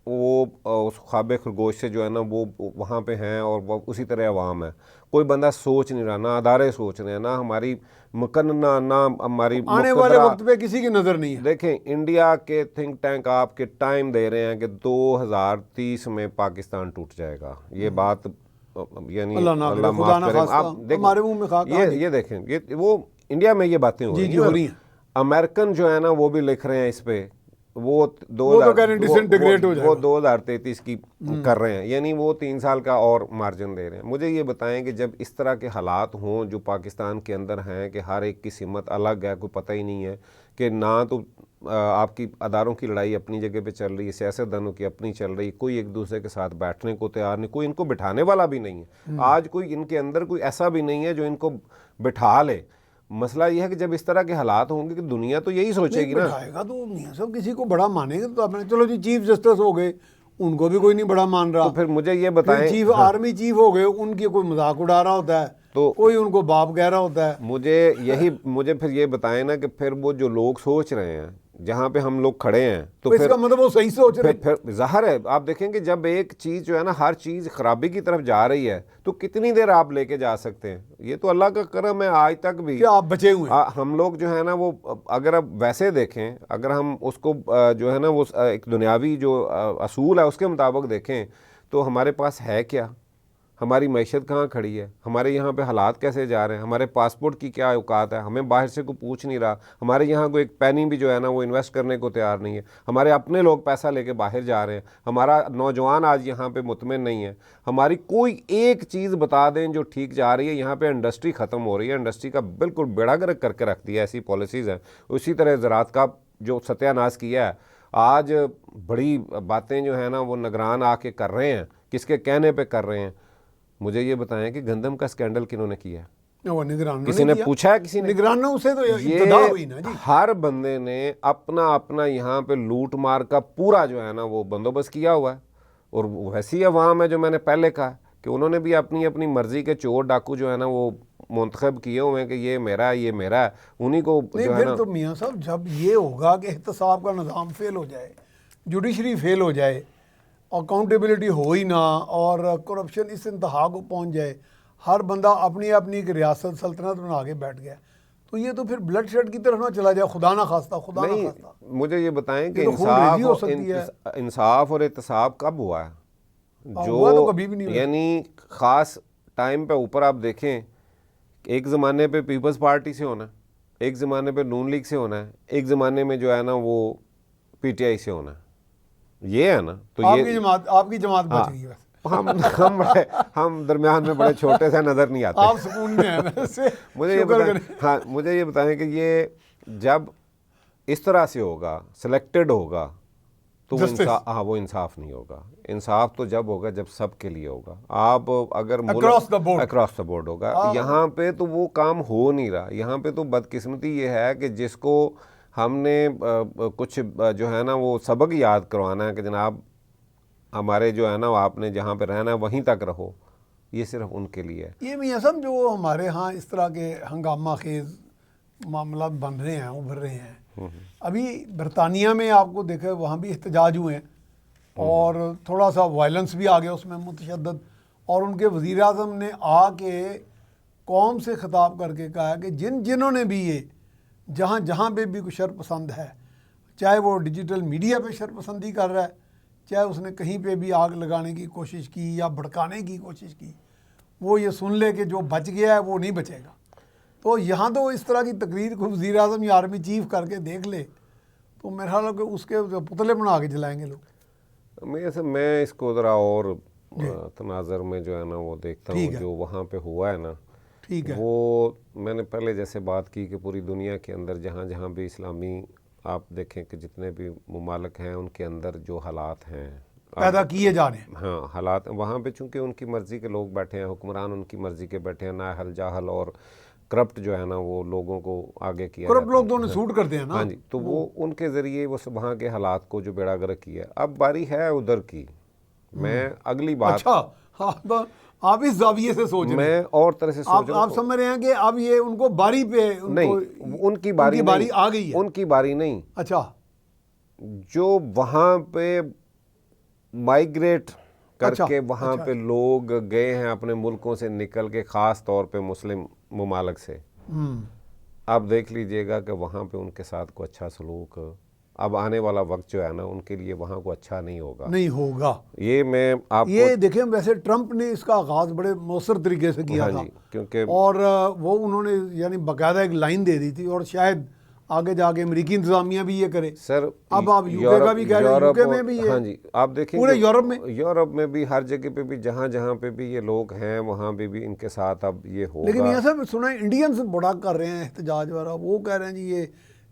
وہ اس خواب خرگوش سے جو ہے نا وہ وہاں پہ ہیں اور وہ اسی طرح عوام ہے. کوئی بندہ سوچ نہیں رہا, نہ ادارے سوچ رہے ہیں, نہ ہماری مکنہ, نہ ہماری آنے والے وقت پہ کسی کی نظر نہیں ہے. دیکھیں انڈیا کے تھنک ٹینک آپ کے ٹائم دے رہے ہیں کہ 2030 میں پاکستان ٹوٹ جائے گا. یہ بات یعنی اللہ معاف کرے. آپ دیکھیں یہ دیکھیں یہ وہ انڈیا میں یہ باتیں ہو رہی ہیں. امریکن جو ہے نا وہ بھی لکھ رہے ہیں اس پہ, وہ 2033 کی کر رہے ہیں, یعنی وہ 3 سال کا اور مارجن دے رہے ہیں. مجھے یہ بتائیں کہ جب اس طرح کے حالات ہوں جو پاکستان کے اندر ہیں کہ ہر ایک کی سمت الگ ہے, کوئی پتہ ہی نہیں ہے کہ نہ تو آپ کی اداروں کی لڑائی اپنی جگہ پہ چل رہی ہے, سیاستدانوں کی اپنی چل رہی ہے, کوئی ایک دوسرے کے ساتھ بیٹھنے کو تیار نہیں, کوئی ان کو بٹھانے والا بھی نہیں ہے. آج کوئی ان کے اندر کوئی ایسا بھی نہیں ہے جو ان کو بٹھا لے. مسئلہ یہ ہے کہ جب اس طرح کے حالات ہوں گے کہ دنیا تو یہی سوچے گی نا. بٹھائے گا تو میاں صاحب کسی کو بڑا مانے گا تو آپ نے چلو جی چیف جسٹس ہو گئے, ان کو بھی کوئی نہیں بڑا مان رہا. تو پھر مجھے یہ بتائیں, چیف آرمی چیف ہو گئے, ان کی کوئی مذاق اڑا رہا ہوتا ہے, تو کوئی ان کو باپ کہہ رہا ہوتا ہے. مجھے پھر یہ بتائیں نا کہ پھر وہ جو لوگ سوچ رہے ہیں جہاں پہ ہم لوگ کھڑے ہیں تو اس کا مطلب وہ صحیح سوچ رہے ہیں. پھر ظاہر ہے آپ دیکھیں کہ جب ایک چیز جو ہے نا ہر چیز خرابی کی طرف جا رہی ہے تو کتنی دیر آپ لے کے جا سکتے ہیں. یہ تو اللہ کا کرم ہے آج تک بھی آپ بچے ہوئے ہیں. ہم لوگ جو ہے نا وہ اگر اب ویسے دیکھیں, اگر ہم اس کو جو ہے نا وہ ایک دنیاوی جو اصول ہے اس کے مطابق دیکھیں تو ہمارے پاس ہے کیا, ہماری معیشت کہاں کھڑی ہے, ہمارے یہاں پہ حالات کیسے جا رہے ہیں, ہمارے پاسپورٹ کی کیا اوقات ہے, ہمیں باہر سے کوئی پوچھ نہیں رہا, ہمارے یہاں کوئی ایک پینی بھی جو ہے نا وہ انویسٹ کرنے کو تیار نہیں ہے, ہمارے اپنے لوگ پیسہ لے کے باہر جا رہے ہیں, ہمارا نوجوان آج یہاں پہ مطمئن نہیں ہے. ہماری کوئی ایک چیز بتا دیں جو ٹھیک جا رہی ہے. یہاں پہ انڈسٹری ختم ہو رہی ہے, انڈسٹری کا بالکل بیڑا گرک کر کے رکھ دیا, ایسی پالیسیز ہیں. اسی طرح زراعت کا جو ستیہ ناش کیا ہے, آج بڑی باتیں جو ہیں نا وہ نگران آ کے کر رہے ہیں, کس کے کہنے پہ کر رہے ہیں. مجھے یہ بتائیں کہ گندم کا سکینڈل کنہوں نے کیا ہے؟ کسی نے پوچھا ہے؟ کسی نے نگرانوں سے تو ابتدا ہوئی نا جی. ہر بندے نے اپنا یہاں پہ لوٹ مار کا پورا جو ہے نا وہ بندوبست کیا ہوا ہے. اور ویسی عوام ہے جو میں نے پہلے کہا کہ انہوں نے بھی اپنی مرضی کے چور ڈاکو جو ہے نا وہ منتخب کیے ہوئے ہیں کہ یہ میرا ہے, یہ میرا ہے, انہی کو جو ہے نا. تو میاں صاحب جب یہ ہوگا کہ احتساب کا نظام فیل ہو جائے, جوڈیشری فیل ہو جائے, اکاؤنٹیبلٹی ہو ہی نہ, اور کرپشن اس انتہا کو پہنچ جائے, ہر بندہ اپنی ایک ریاست سلطنت بنا کے بیٹھ گیا, تو یہ تو پھر بلڈ شیڈ کی طرف نہ چلا جائے. خدا نہ خواستہ, خدا نہ خواستہ. مجھے یہ بتائیں کہ انصاف اور احتساب کب ہوا ہے؟ جو کبھی بھی نہیں, یعنی خاص ٹائم پہ اوپر آپ دیکھیں, ایک زمانے پہ پیپلز پارٹی سے ہونا ہے, ایک زمانے پہ نون لیگ سے ہونا ہے, ایک زمانے میں جو ہے نا وہ پی ٹی آئی سے ہونا ہے. یہ ہے نا, تو آپ کی جماعت بچ گئی ہے. ہم درمیان میں بڑے چھوٹے سے نظر نہیں آتے. آپ سکون میں ہیں. مجھے یہ بتائیں کہ یہ جب اس طرح سے ہوگا, سلیکٹڈ ہوگا, تو وہ انصاف نہیں ہوگا. انصاف تو جب ہوگا جب سب کے لیے ہوگا. آپ اگر اکراس دا بورڈ ہوگا, یہاں پہ تو وہ کام ہو نہیں رہا. یہاں پہ تو بدقسمتی یہ ہے کہ جس کو ہم نے کچھ جو ہے نا وہ سبق یاد کروانا ہے کہ جناب ہمارے جو ہے نا آپ نے جہاں پہ رہنا ہے وہیں تک رہو, یہ صرف ان کے لیے ہے. یہ میاں صاحب جو ہمارے ہاں اس طرح کے ہنگامہ خیز معاملات بن رہے ہیں, ابھر رہے ہیں, ابھی برطانیہ میں آپ کو دیکھا وہاں بھی احتجاج ہوئے ہیں, اور تھوڑا سا وائلنس بھی آ گیا اس میں متشدد, اور ان کے وزیر اعظم نے آ کے قوم سے خطاب کر کے کہا کہ جنہوں نے بھی یہ جہاں پہ بھی کوئی شر پسند ہے, چاہے وہ ڈیجیٹل میڈیا پہ شر پسندی کر رہا ہے, چاہے اس نے کہیں پہ بھی آگ لگانے کی کوشش کی یا بھڑکانے کی کوشش کی, وہ یہ سن لے کہ جو بچ گیا ہے وہ نہیں بچے گا. تو یہاں تو اس طرح کی تقریر کو وزیر اعظم یا آرمی چیف کر کے دیکھ لے تو میرا خیال ہے کہ اس کے پتلے بنا کے جلائیں گے لوگ. میں اس کو ذرا اور تناظر میں جو ہے نا وہ دیکھتا ہوں جو وہاں پہ ہوا ہے نا, ٹھیک ہے. وہ میں نے پہلے جیسے بات کی کہ پوری دنیا کے اندر جہاں جہاں بھی اسلامی آپ دیکھیں کہ جتنے بھی ممالک ہیں ان کے اندر جو حالات ہیں پیدا کیے جا رہے ہیں. ہاں حالات وہاں پہ چونکہ ان کی مرضی کے لوگ بیٹھے ہیں، حکمران ان کی مرضی کے بیٹھے ہیں، نااہل جاہل اور کرپٹ جو ہے نا وہ لوگوں کو آگے کیا کرپٹ لوگ تو انہیں سوٹ کرتے ہیں نا. ہاں جی، تو وہ ان کے ذریعے وہ وہاں کے حالات کو جو بیڑا گرک کیا. اب باری ہے ادھر کی. میں اگلی بات اچھا آپ اس زاویے سے سوچ رہے ہیں، میں اور طرح سے سوچ رہا ہوں. آپ سمجھ رہے ہیں کہ اب یہ ان کو باری پہ نہیں، ان کی باری آ گئی ہے. ان کی باری نہیں. اچھا، جو وہاں پہ مائیگریٹ کر کے وہاں پہ لوگ گئے ہیں اپنے ملکوں سے نکل کے، خاص طور پہ مسلم ممالک سے، آپ دیکھ لیجئے گا کہ وہاں پہ ان کے ساتھ کوئی اچھا سلوک اب آنے والا وقت جو ہے نا ان کے لیے وہاں کو اچھا نہیں ہوگا. یہ میں آپ یہ دیکھیں، ویسے ٹرمپ نے اس کا آغاز بڑے مؤثر طریقے سے کیا تھا، کیونکہ اور وہ انہوں نے یعنی باقاعدہ ایک لائن دے دی تھی، اور شاید آگے جا کے امریکی انتظامیہ بھی یہ کرے. سر اب آپ یو کے کا بھی کہہ رہے ہیں، یو کے میں بھی یہ، ہاں جی آپ دیکھیں پورے یورپ میں بھی ہر جگہ پہ بھی جہاں جہاں پہ بھی یہ لوگ ہیں وہاں پہ بھی ان کے ساتھ اب یہ ہوگا. لیکن یہ سب سنا انڈینز بڑا کر رہے ہیں احتجاج وغیرہ، وہ کہہ رہے ہیں جی یہ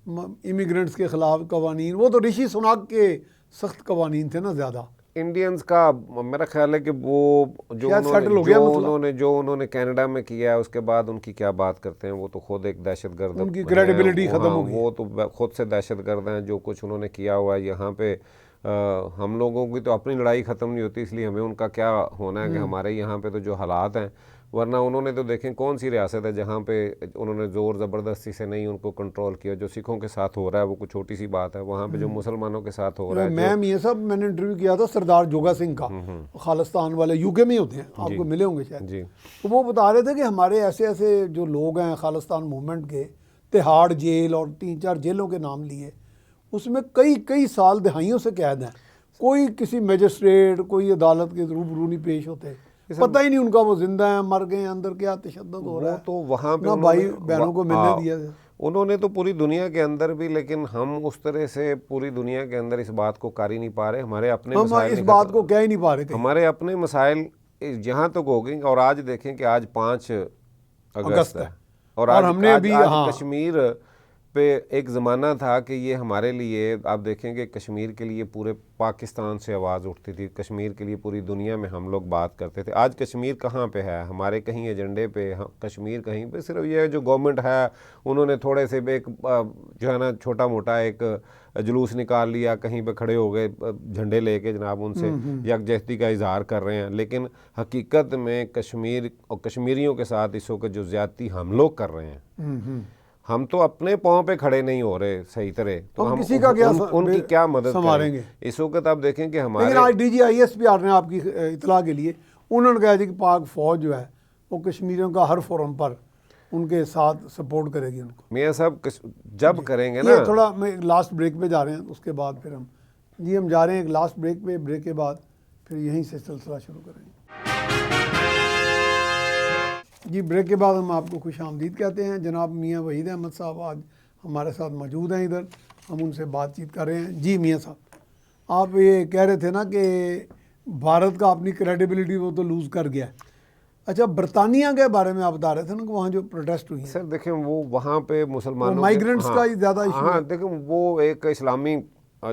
امیگرنٹس کے خلاف قوانین، وہ تو رشی سناک کے سخت قوانین تھے نا زیادہ. انڈینز کا میرا خیال ہے کہ وہ جو انہوں نے کینیڈا میں کیا ہے اس کے بعد ان کی کیا بات کرتے ہیں، وہ تو خود ایک دہشت گرد، ان کی کریڈیبلٹی ختم ہو گئی. وہ تو خود سے دہشت گرد ہیں. جو کچھ انہوں نے کیا ہوا ہے یہاں پہ، ہم لوگوں کی تو اپنی لڑائی ختم نہیں ہوتی، اس لیے ہمیں ان کا کیا ہونا ہے کہ ہمارے یہاں پہ تو جو حالات ہیں، ورنہ انہوں نے تو دیکھیں کون سی ریاست ہے جہاں پہ انہوں نے زور زبردستی سے نہیں ان کو کنٹرول کیا. جو سکھوں کے ساتھ ہو رہا ہے وہ کوئی چھوٹی سی بات ہے، وہاں پہ جو مسلمانوں کے ساتھ ہو رہا ہے. میں نے انٹرویو کیا تھا سردار جوگا سنگھ کا، خالستان والے یو کے میں ہوتے ہیں، آپ کو ملے ہوں گے شاید. تو وہ بتا رہے تھے کہ ہمارے ایسے ایسے جو لوگ ہیں خالستان موومنٹ کے، تہاڑ جیل اور 3-4 جیلوں کے نام لیے، اس میں کئی سال دہائیوں سے قید ہیں. کوئی کسی میجسٹریٹ، کوئی عدالت کے روبرو نہیں پیش ہوتے، پتہ ہی نہیں ان کا وہ زندہ ہیں مر گئے ہیں، اندر کیا تشدد ہو رہا ہے. تو وہاں پہ بھائی بہنوں کو ملنے دیا ہے انہوں نے تو پوری دنیا کے اندر بھی، لیکن ہم اس طرح سے پوری دنیا کے اندر اس بات کو کر ہی نہیں پا رہے. ہمارے اپنے مسائل اس بات کو کہہ ہی نہیں پا رہے، ہمارے اپنے مسائل جہاں تک ہو گئی. اور آج دیکھیں کہ آج 5 اگست ہے، اور ہم نے بھی کشمیر پہ ایک زمانہ تھا کہ یہ ہمارے لیے، آپ دیکھیں کہ کشمیر کے لیے پورے پاکستان سے آواز اٹھتی تھی، کشمیر کے لیے پوری دنیا میں ہم لوگ بات کرتے تھے. آج کشمیر کہاں پہ ہے؟ ہمارے کہیں ایجنڈے پہ کشمیر کہیں پہ. صرف یہ جو گورنمنٹ ہے انہوں نے تھوڑے سے ایک جو ہے نا چھوٹا موٹا ایک جلوس نکال لیا، کہیں پہ کھڑے ہو گئے جھنڈے لے کے، جناب ان سے یکجہتی کا اظہار کر رہے ہیں. لیکن حقیقت میں کشمیر اور کشمیریوں کے ساتھ اس وقت جو زیادتی ہم لوگ کر رہے ہیں، ہم تو اپنے پاؤں پہ کھڑے نہیں ہو رہے صحیح طرح، تو ہم کسی کا کیا ان کی کیا مدد کریں گے اس وقت. آپ دیکھیں کہ ہمارے لیکن آج D G I S P R نے آپ کی اطلاع کے لیے انہوں نے کہا کہ پاک فوج جو ہے وہ کشمیریوں کا ہر فورم پر ان کے ساتھ سپورٹ کرے گی ان کو. میاں صاحب جب کریں گے نا، یہ تھوڑا میں لاسٹ بریک پہ جا رہے ہیں، اس کے بعد پھر ہم جا رہے ہیں ایک لاسٹ بریک پہ، بریک کے بعد پھر یہیں سے سلسلہ شروع کریں گے. جی بریک کے بعد ہم آپ کو خوش آمدید کہتے ہیں. جناب میاں وحید احمد صاحب آج ہمارے ساتھ موجود ہیں ادھر، ہم ان سے بات چیت کر رہے ہیں. جی میاں صاحب، آپ یہ کہہ رہے تھے نا کہ بھارت کا اپنی کریڈیبلٹی وہ تو لوز کر گیا. اچھا، برطانیہ کے بارے میں آپ بتا رہے تھے نا کہ وہاں جو پروٹیسٹ ہوئی ہیں. سر دیکھیں وہ وہاں پہ مسلمانوں مائیگرنٹس کا ہی زیادہ ایشو ہے. ہاں دیکھیں وہ ایک اسلامی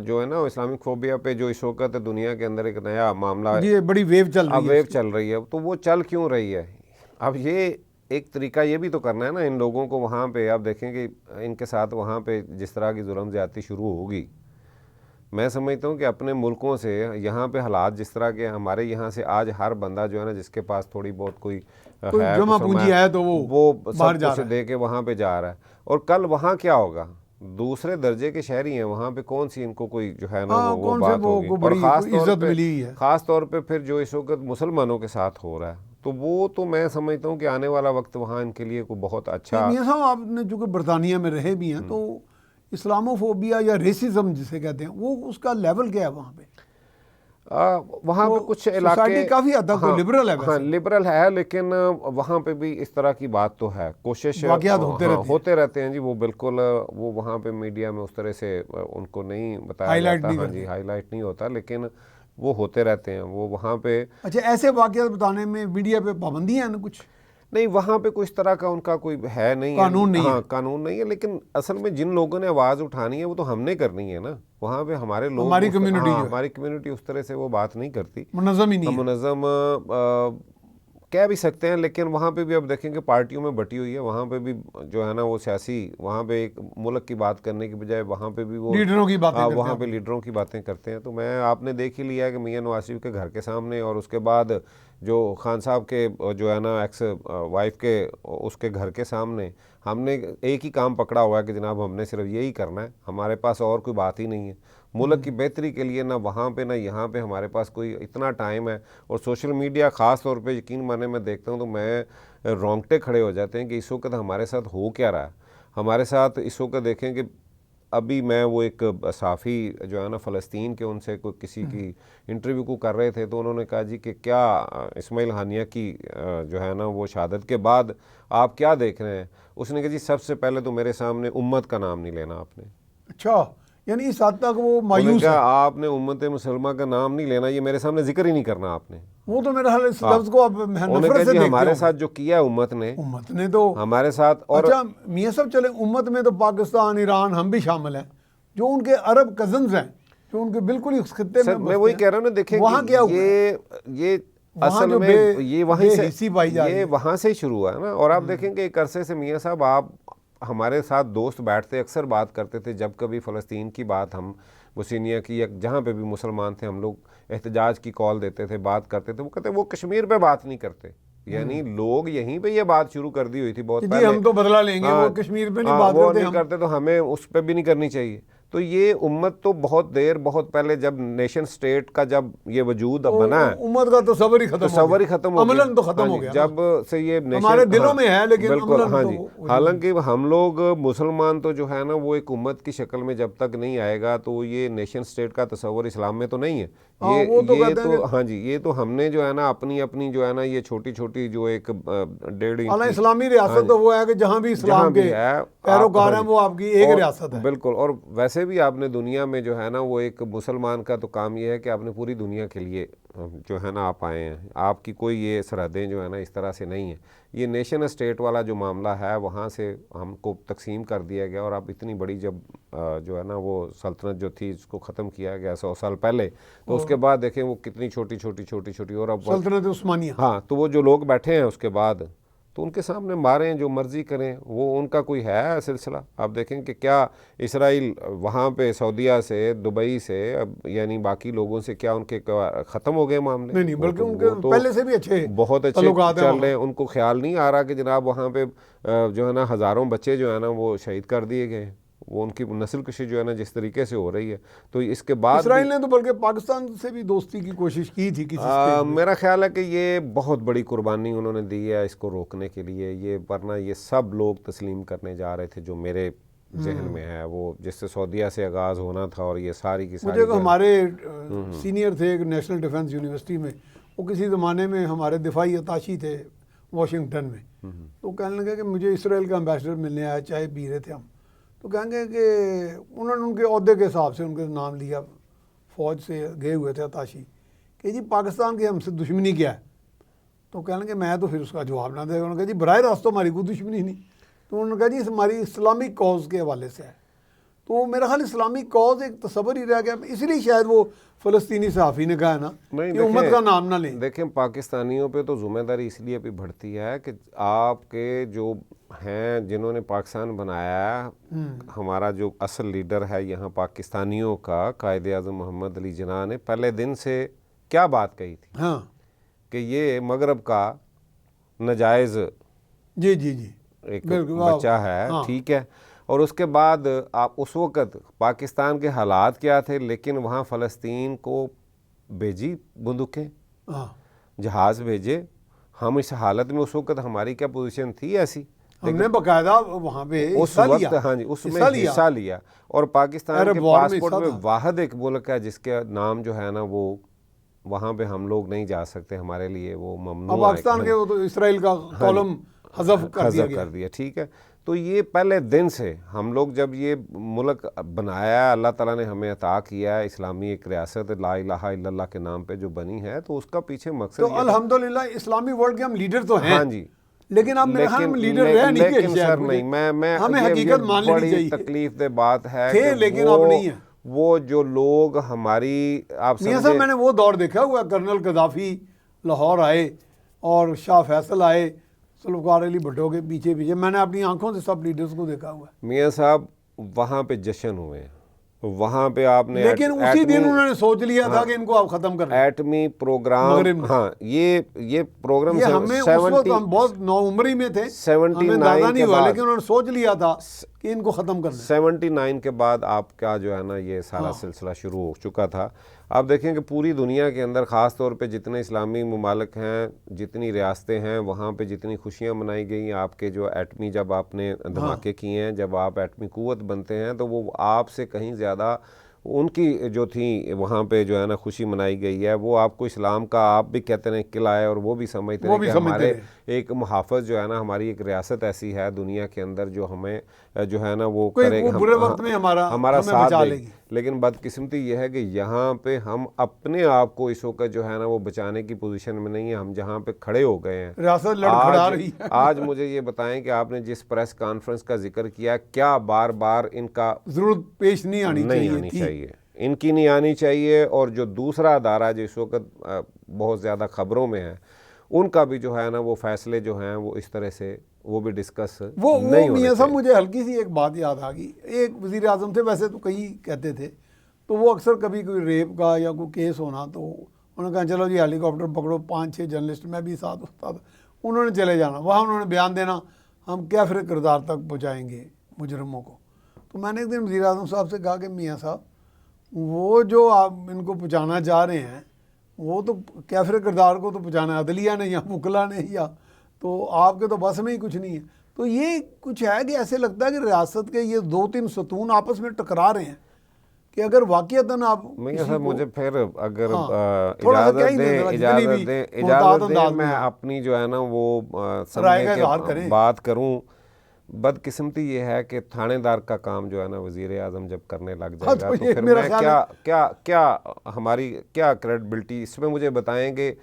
جو ہے نا اسلامک فوبیا پہ جو اس وقت دنیا کے اندر ایک نیا معاملہ ہے، جی بڑی ویو چل رہی ہے. تو وہ چل کیوں رہی ہے؟ اب یہ ایک طریقہ یہ بھی تو کرنا ہے نا ان لوگوں کو وہاں پہ. آپ دیکھیں کہ ان کے ساتھ وہاں پہ جس طرح کی ظلم زیادتی شروع ہوگی، میں سمجھتا ہوں کہ اپنے ملکوں سے یہاں پہ حالات جس طرح کے ہمارے یہاں سے آج ہر بندہ جو ہے نا جس کے پاس تھوڑی بہت کوئی جمع پونجی ہے تو وہ سب کچھ دے کے وہاں پہ جا رہا ہے. اور کل وہاں کیا ہوگا؟ دوسرے درجے کے شہری ہیں وہاں پہ، کون سی ان کو کوئی جو ہے نا وہ بات ہوگی. اور خاص طور پہ پھر جو اس وقت مسلمانوں کے ساتھ ہو رہا ہے، تو وہ تو میں سمجھتا ہوں کہ آنے والا وقت وہاں ان کے لیے کوئی بہت اچھا. میاں صاحب آپ نے چونکہ برطانیہ میں رہے بھی ہیں، تو اسلاموفوبیا یا ریسزم جسے کہتے ہیں، وہ اس کا لیول کیا ہے وہاں پہ؟ وہاں پہ کچھ علاقے کافی حد تک لبرل ہے. ہاں لبرل ہے، لیکن وہاں پہ بھی اس طرح کی بات تو ہے، کوشش ہوتے رہتے ہیں. جی وہ بالکل وہ وہاں پہ میڈیا میں اس طرح سے ان کو نہیں بتایا جاتا، ہاں جی ہائی لائٹ نہیں ہوتا، لیکن وہ ہوتے رہتے ہیں وہ وہاں پہ. اچھا، ایسے واقعات بتانے میں میڈیا پہ پابندیاں ہیں نا کچھ؟ نہیں وہاں پہ کوئی اس طرح کا ان کا کوئی ہے نہیں، قانون نہیں ہے. ہاں قانون نہیں ہے، لیکن اصل میں جن لوگوں نے آواز اٹھانی ہے وہ تو ہم نے کرنی ہے نا. وہاں پہ ہمارے لوگ، ہماری کمیونٹی جو ہے، ہماری کمیونٹی اس طرح سے وہ بات نہیں کرتی، منظم ہی نہیں ہے. منظم کہہ بھی سکتے ہیں، لیکن وہاں پہ بھی اب دیکھیں کہ پارٹیوں میں بٹی ہوئی ہے. وہاں پہ بھی جو ہے نا وہ سیاسی، وہاں پہ ایک ملک کی بات کرنے کی بجائے وہاں پہ بھی وہ لیڈروں کی باتیں کرتے ہیں، وہاں پہ لیڈروں کی باتیں کرتے ہیں. تو میں آپ نے دیکھ ہی لیا کہ میاں نواز شریف کے گھر کے سامنے، اور اس کے بعد جو خان صاحب کے جو ہے نا ایکس وائف کے اس کے گھر کے سامنے ہم نے ایک ہی کام پکڑا ہوا ہے کہ جناب ہم نے صرف یہی کرنا ہے، ہمارے پاس اور کوئی بات ہی نہیں ہے. ملک کی بہتری کے لیے نہ وہاں پہ نہ یہاں پہ ہمارے پاس کوئی اتنا ٹائم ہے. اور سوشل میڈیا خاص طور پہ یقین مانے میں دیکھتا ہوں تو میں رونگٹے کھڑے ہو جاتے ہیں کہ اس وقت ہمارے ساتھ ہو کیا رہا ہے. ہمارے ساتھ اس وقت دیکھیں کہ ابھی میں وہ ایک صحافی جو ہے نا فلسطین کے، ان سے کوئی کسی کی انٹرویو کو کر رہے تھے، تو انہوں نے کہا جی کہ کیا اسماعیل ہانیہ کی جو ہے نا وہ شہادت کے بعد آپ کیا دیکھ رہے ہیں. اس نے کہا جی سب سے پہلے تو میرے سامنے امت کا نام نہیں لینا آپ نے. اچھا، یعنی اس حد تک وہ مایوس ہے. انہوں نے کہا آپ نے امت مسلمہ کا نام نہیں لینا، یہ میرے سامنے ذکر ہی نہیں کرنا آپ نے. وہ تو میرا حال اس لفظ کو اب نفرت سے جی دیکھتے ہمارے ساتھ جو کیا ہے امت نے تو ہمارے ساتھ. اور اچھا میاں صاحب چلے امت میں تو پاکستان، ایران ہم بھی شامل ہیں، جو ان کے عرب کزنز ہیں جو ان کے بالکل اس خطے میں وہی کہہ رہا ہوں نا، دیکھیں وہاں کیا یہ اصل میں یہ وہاں سے شروع ہوا ہے نا. اور آپ دیکھیں کہ ایک عرصے سے میاں صاحب آپ ہمارے ساتھ دوست بیٹھتے اکثر بات کرتے تھے، جب کبھی فلسطین کی بات ہم وسینیہ کی یا جہاں پہ بھی مسلمان تھے ہم لوگ احتجاج کی کال دیتے تھے، بات کرتے تھے، وہ کہتے وہ کشمیر پہ بات نہیں کرتے. یعنی لوگ یہیں پہ یہ بات شروع کر دی ہوئی تھی بہت پہلے، ہم تو بدلہ لیں گے، وہ کشمیر پہ نہیں بات کرتے تو ہمیں اس پہ بھی نہیں کرنی چاہیے. تو یہ امت تو بہت دیر، بہت پہلے جب نیشن سٹیٹ کا جب یہ وجود بنا ہے، امت کا تصور ہی ختم ہو گیا، عملاً تو ختم ہو گیا. جب سے یہ ہمارے دلوں میں ہے لیکن بالکل ہاں جی. حالانکہ ہم لوگ مسلمان تو جو ہے نا وہ ایک امت کی شکل میں جب تک نہیں آئے گا تو یہ نیشن سٹیٹ کا تصور اسلام میں تو نہیں ہے. یہ تو ہاں جی، یہ تو ہم نے جو ہے نا اپنی جو ہے نا یہ چھوٹی چھوٹی جو ایک 1.5 انچ اسلامی ریاست تو وہ ہے کہ جہاں بھی اسلام کے پیروکار ہیں وہ آپ کی ایک ریاست ہے. بالکل. اور ویسے بھی آپ نے دنیا میں جو ہے نا وہ ایک مسلمان کا تو کام یہ ہے کہ آپ نے پوری دنیا کے لیے جو ہے نا آپ آئے ہیں، آپ کی کوئی یہ سرحدیں جو ہے نا اس طرح سے نہیں ہیں. یہ نیشن اسٹیٹ والا جو معاملہ ہے وہاں سے ہم کو تقسیم کر دیا گیا. اور اب اتنی بڑی جب جو ہے نا وہ سلطنت جو تھی اس کو ختم کیا گیا 100 سال پہلے، تو اس کے بعد دیکھیں وہ کتنی چھوٹی چھوٹی اور اب سلطنت عثمانیہ. ہاں، تو وہ جو لوگ بیٹھے ہیں اس کے بعد تو ان کے سامنے ماریں جو مرضی کریں، وہ ان کا کوئی ہے سلسلہ. آپ دیکھیں کہ کیا اسرائیل وہاں پہ سعودیہ سے، دبئی سے، یعنی باقی لوگوں سے کیا ان کے ختم ہو گئے معاملے؟ نہیں، بلکہ ان کے پہلے سے بھی اچھے بہت اچھے چل رہے ہیں. ان کو خیال نہیں آ رہا کہ جناب وہاں پہ جو ہے نا ہزاروں بچے جو ہے نا وہ شہید کر دیے گئے ہیں. وہ ان کی نسل کشی جو ہے نا جس طریقے سے ہو رہی ہے، تو اس کے بعد اسرائیل نے تو بلکہ پاکستان سے بھی دوستی کی کوشش کی تھی میرا خیال ہے کہ یہ بہت بڑی قربانی انہوں نے دی ہے اس کو روکنے کے لیے. یہ ورنہ یہ سب لوگ تسلیم کرنے جا رہے تھے جو میرے ذہن میں ہے، وہ جس سے سعودیہ سے آغاز ہونا تھا. اور یہ ساری کی ساری مجھے ہمارے سینئر تھے ایک نیشنل ڈیفنس یونیورسٹی میں، وہ کسی زمانے میں ہمارے دفاعی اتاشی تھے واشنگٹن میں، تو کہنے لگے کہ مجھے اسرائیل کا امبیسڈر ملنے آیا، چائے پی رہے تھے ہم، تو کہیں گے کہ انہوں نے ان کے عہدے کے حساب سے ان کے نام لیا، فوج سے گئے ہوئے تھے اتاشی، کہ جی پاکستان کی ہم سے دشمنی کیا ہے؟ تو کہنے لگے میں تو پھر اس کا جواب نہ دے. انہوں نے کہا جی براہ راست تو ہماری کوئی دشمنی نہیں. تو انہوں نے کہا جی ہماری اسلامک کاز کے حوالے سے ہے. تو میرا خیال اسلامک کاز ایک تصور ہی رہ گیا، اسی لیے شاید وہ فلسطینی صحافی نے کہا نا کہ امت کا نام نہ لیں. دیکھیں پاکستانیوں پہ تو ذمہ داری اس لیے بھی بڑھتی ہے کہ آپ کے جو ہیں جنہوں نے پاکستان بنایا ہے، ہمارا جو اصل لیڈر ہے یہاں پاکستانیوں کا، قائد اعظم محمد علی جناح نے پہلے دن سے کیا بات کہی تھی؟ ہاں، کہ یہ مغرب کا ناجائز جی ایک بچہ ہے، ٹھیک ہے. اور اس کے بعد آپ اس وقت پاکستان کے حالات کیا تھے، لیکن وہاں فلسطین کو بھیجی بندوقیں، جہاز بھیجے. ہم اس حالت میں اس وقت ہماری کیا پوزیشن تھی ایسی؟ ہم نے باقاعدہ وہاں پہ اس وقت ہاں جی اس میں حصہ لیا. اور پاکستان کے پاسپورٹ میں واحد ایک ملک ہے جس کے نام جو ہے نا وہ وہاں پہ ہم لوگ نہیں جا سکتے، ہمارے لیے وہ ممنوع ہے. پاکستان کے وہ تو اسرائیل کا کالم حذف کر دیا، ٹھیک ہے. تو یہ پہلے دن سے ہم لوگ جب یہ ملک بنایا، اللہ تعالیٰ نے ہمیں عطا کیا ہے اسلامی ایک ریاست لا الہ الا اللہ کے نام پہ جو بنی ہے، تو اس کا پیچھے مقصد تو الحمدللہ اسلامی ورلڈ کے ہم لیڈر تو ہیں. ہاں جی. لیکن اب میرے خیال میں لیڈر رہ نہیں گئے لیکن سر نہیں، میں ہمیں حقیقت مان لینی چاہیے، بڑی تکلیف دہ بات ہے تھے لیکن اب نہیں ہے۔ وہ جو لوگ ہماری آپ میاں صاحب میں نے وہ دور دیکھا ہوا، کرنل قذافی لاہور آئے اور شاہ فیصل آئے ذوالفقار علی بھٹو کے پیچھے پیچھے، میں نے اپنی آنکھوں سے سب لیڈرز کو دیکھا ہوا ہے۔ میاں صاحب وہاں پہ جشن ہوئے ہیں، وہاں پہ آپ نے لیکن اسی دن انہوں نے سوچ لیا تھا کہ ان کو آپ ختم کرنا ہے، ایٹمی پروگرام، ہاں یہ پروگرام یہ ہمیں اس وقت ہم بہت نو عمری میں تھے، ہمیں اندازہ نہیں ہوا، لیکن انہوں نے سوچ لیا تھا کہ ان کو ختم کرنا ہے۔ 79 کے بعد آپ کا جو ہے نا یہ سارا سلسلہ شروع ہو چکا تھا۔ آپ دیکھیں کہ پوری دنیا کے اندر خاص طور پہ جتنے اسلامی ممالک ہیں، جتنی ریاستیں ہیں، وہاں پہ جتنی خوشیاں منائی گئی، آپ کے جو ایٹمی جب آپ نے دھماکے کیے ہیں، جب آپ ایٹمی قوت بنتے ہیں تو وہ آپ سے کہیں زیادہ ان کی جو تھی وہاں پہ جو ہے نا خوشی منائی گئی ہے۔ وہ آپ کو اسلام کا آپ بھی کہتے ہیں قلعہ ہے، اور وہ بھی سمجھتے ہیں کہ ہمارے ایک محافظ جو ہے نا، ہماری ایک ریاست ایسی ہے دنیا کے اندر جو ہمیں جو ہے نا وہ کرے، برے وقت میں ہمارا ساتھ دے گی۔ لیکن بدقسمتی یہ ہے کہ یہاں پہ ہم اپنے آپ کو اس وقت جو ہے نا وہ بچانے کی پوزیشن میں نہیں ہیں، ہم جہاں پہ کھڑے ہو گئے ہیں۔ ریاست لڑکھڑا رہی ہے۔ آج مجھے یہ بتائیں کہ آپ نے جس پریس کانفرنس کا ذکر کیا، کیا بار بار ان کا ضرورت پیش نہیں آنی چاہیے، ان کی نہیں آنی چاہیے، اور جو دوسرا ادارہ جو اس وقت بہت زیادہ خبروں میں ہے، ان کا بھی جو ہے نا وہ فیصلے جو ہیں وہ اس طرح سے وہ بھی ڈسکس نہیں ہونے میاں صاحب مجھے ہلکی سی ایک بات یاد آ گئی، ایک وزیر اعظم تھے، ویسے تو کئی کہتے تھے، تو وہ اکثر کبھی کوئی ریپ کا یا کوئی کیس ہونا تو انہوں نے کہا چلو جی ہیلی کاپٹر پکڑو، 5-6 جرنلسٹ میں بھی ساتھ ہوتا تھا، انہوں نے چلے جانا وہاں، انہوں نے بیان دینا ہم کیفر کردار تک پہنچائیں گے مجرموں کو۔ تو میں نے ایک دن وزیر اعظم صاحب سے کہا کہ میاں صاحب وہ جو آپ ان کو پہنچانا چاہ رہے ہیں، وہ تو کیفر کردار کو تو پہنچانا عدلیہ نے یا وکلا نے، یا تو آپ کے تو بس میں ہی کچھ نہیں ہے۔ تو یہ کچھ ہے کہ ایسے لگتا ہے کہ ریاست کے یہ 2-3 ستون آپس میں ٹکرا رہے ہیں کہ اگر واقعتاً آپ مجھے پھر اگر اجازت دیں میں اپنی جو ہے نا وہ سمجھے کہ بات کروں۔ بدقسمتی یہ ہے کہ تھانے دار کا کام جو ہے نا وزیر اعظم جب کرنے لگ جائے گا تو پھر میں کیا ہماری کیا کریڈبلٹی اس میں، مجھے بتائیں گے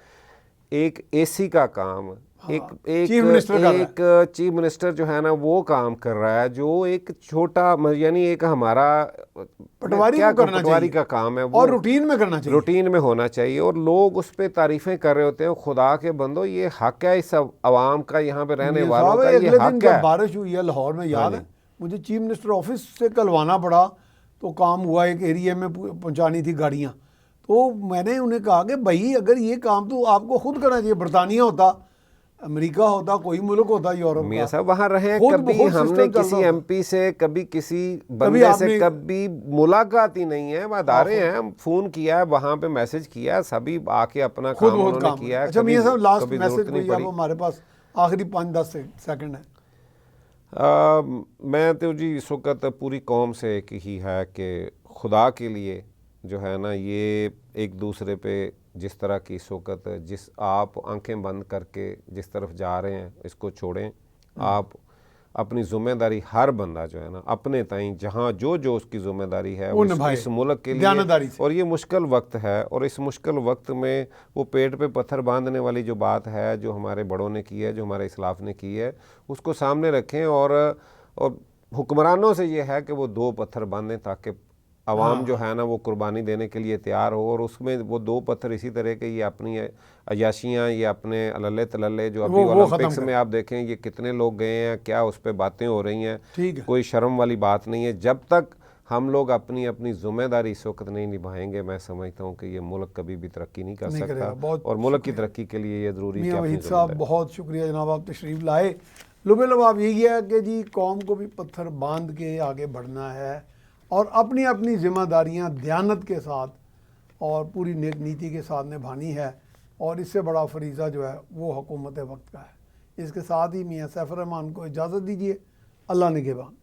ایک اے سی کا کام، ایک چیف منسٹر جو ہے نا وہ کام کر رہا ہے جو ایک چھوٹا، یعنی ایک ہمارا پٹواری کا کام ہے، اور روٹین میں کرنا چاہیے، روٹین میں ہونا چاہیے، اور لوگ اس پہ تعریفیں کر رہے ہوتے ہیں۔ خدا کے بندو یہ حق ہے اس عوام کا، یہاں پہ رہنے والوں کا یہ حق ہے۔ بارش ہوئی ہے لاہور میں، یاد ہے مجھے چیف منسٹر آفس سے کلوانا پڑا، تو کام ہوا ایک ایریا میں پہنچانی تھی گاڑیاں، تو میں نے انہیں کہا کہ بھائی اگر یہ کام تو آپ کو خود کرنا چاہیے، برطانیہ ہوتا، امریکہ ہوتا، کوئی ملک ہوتا یورپ کا، میاں صاحب وہاں رہے، کبھی ہم نے کسی ایم پی سے، کبھی کسی بندے سے کبھی ملاقات ہی نہیں ہے، ادارے ہیں، فون کیا ہے، وہاں پہ میسج کیا ہے، سبھی آ کے اپنا کام انہوں نے کیا ہے۔ اچھا میاں صاحب لاسٹ میسج کوئی اب ہمارے پاس آخری 5-10 سیکنڈ ہے۔ میں تو جی اس وقت پوری قوم سے ایک ہی ہے کہ خدا کے لیے جو ہے نا یہ ایک دوسرے پہ جس طرح کی اس وقت جس آپ آنکھیں بند کر کے جس طرف جا رہے ہیں اس کو چھوڑیں۔ آپ اپنی ذمہ داری ہر بندہ جو ہے نا اپنے تائیں جہاں جو اس کی ذمہ داری ہے اس ملک کے لیے، اور یہ مشکل وقت ہے، اور اس مشکل وقت میں وہ پیٹ پہ پتھر باندھنے والی جو بات ہے جو ہمارے بڑوں نے کی ہے، جو ہمارے اسلاف نے کی ہے، اس کو سامنے رکھیں، اور حکمرانوں سے یہ ہے کہ وہ 2 پتھر باندھیں تاکہ عوام جو ہے نا وہ قربانی دینے کے لیے تیار ہو، اور اس میں وہ 2 پتھر اسی طرح کے یہ اپنی عیاشیاں، یہ اپنے اللے تللے جو ابھی اولمپکس میں آپ دیکھیں یہ کتنے لوگ گئے ہیں، کیا اس پہ باتیں ہو رہی ہیں، کوئی شرم والی بات نہیں ہے۔ جب تک ہم لوگ اپنی ذمہ داری اس وقت نہیں نبھائیں گے، میں سمجھتا ہوں کہ یہ ملک کبھی بھی ترقی نہیں کر سکتا، اور ملک کی ترقی کے لیے یہ ضروری ہے کہ وحید صاحب بہت شکریہ جناب، آپ تشریف لائے۔ لب لباب یہی ہے کہ جی قوم کو بھی پتھر باندھ کے آگے بڑھنا ہے، اور اپنی ذمہ داریاں دیانت کے ساتھ اور پوری نیک نیتی کے ساتھ نبھانی ہے، اور اس سے بڑا فریضہ جو ہے وہ حکومت وقت کا ہے۔ اس کے ساتھ ہی میاں سیف الرحمان کو اجازت دیجیے، اللہ نگہبان۔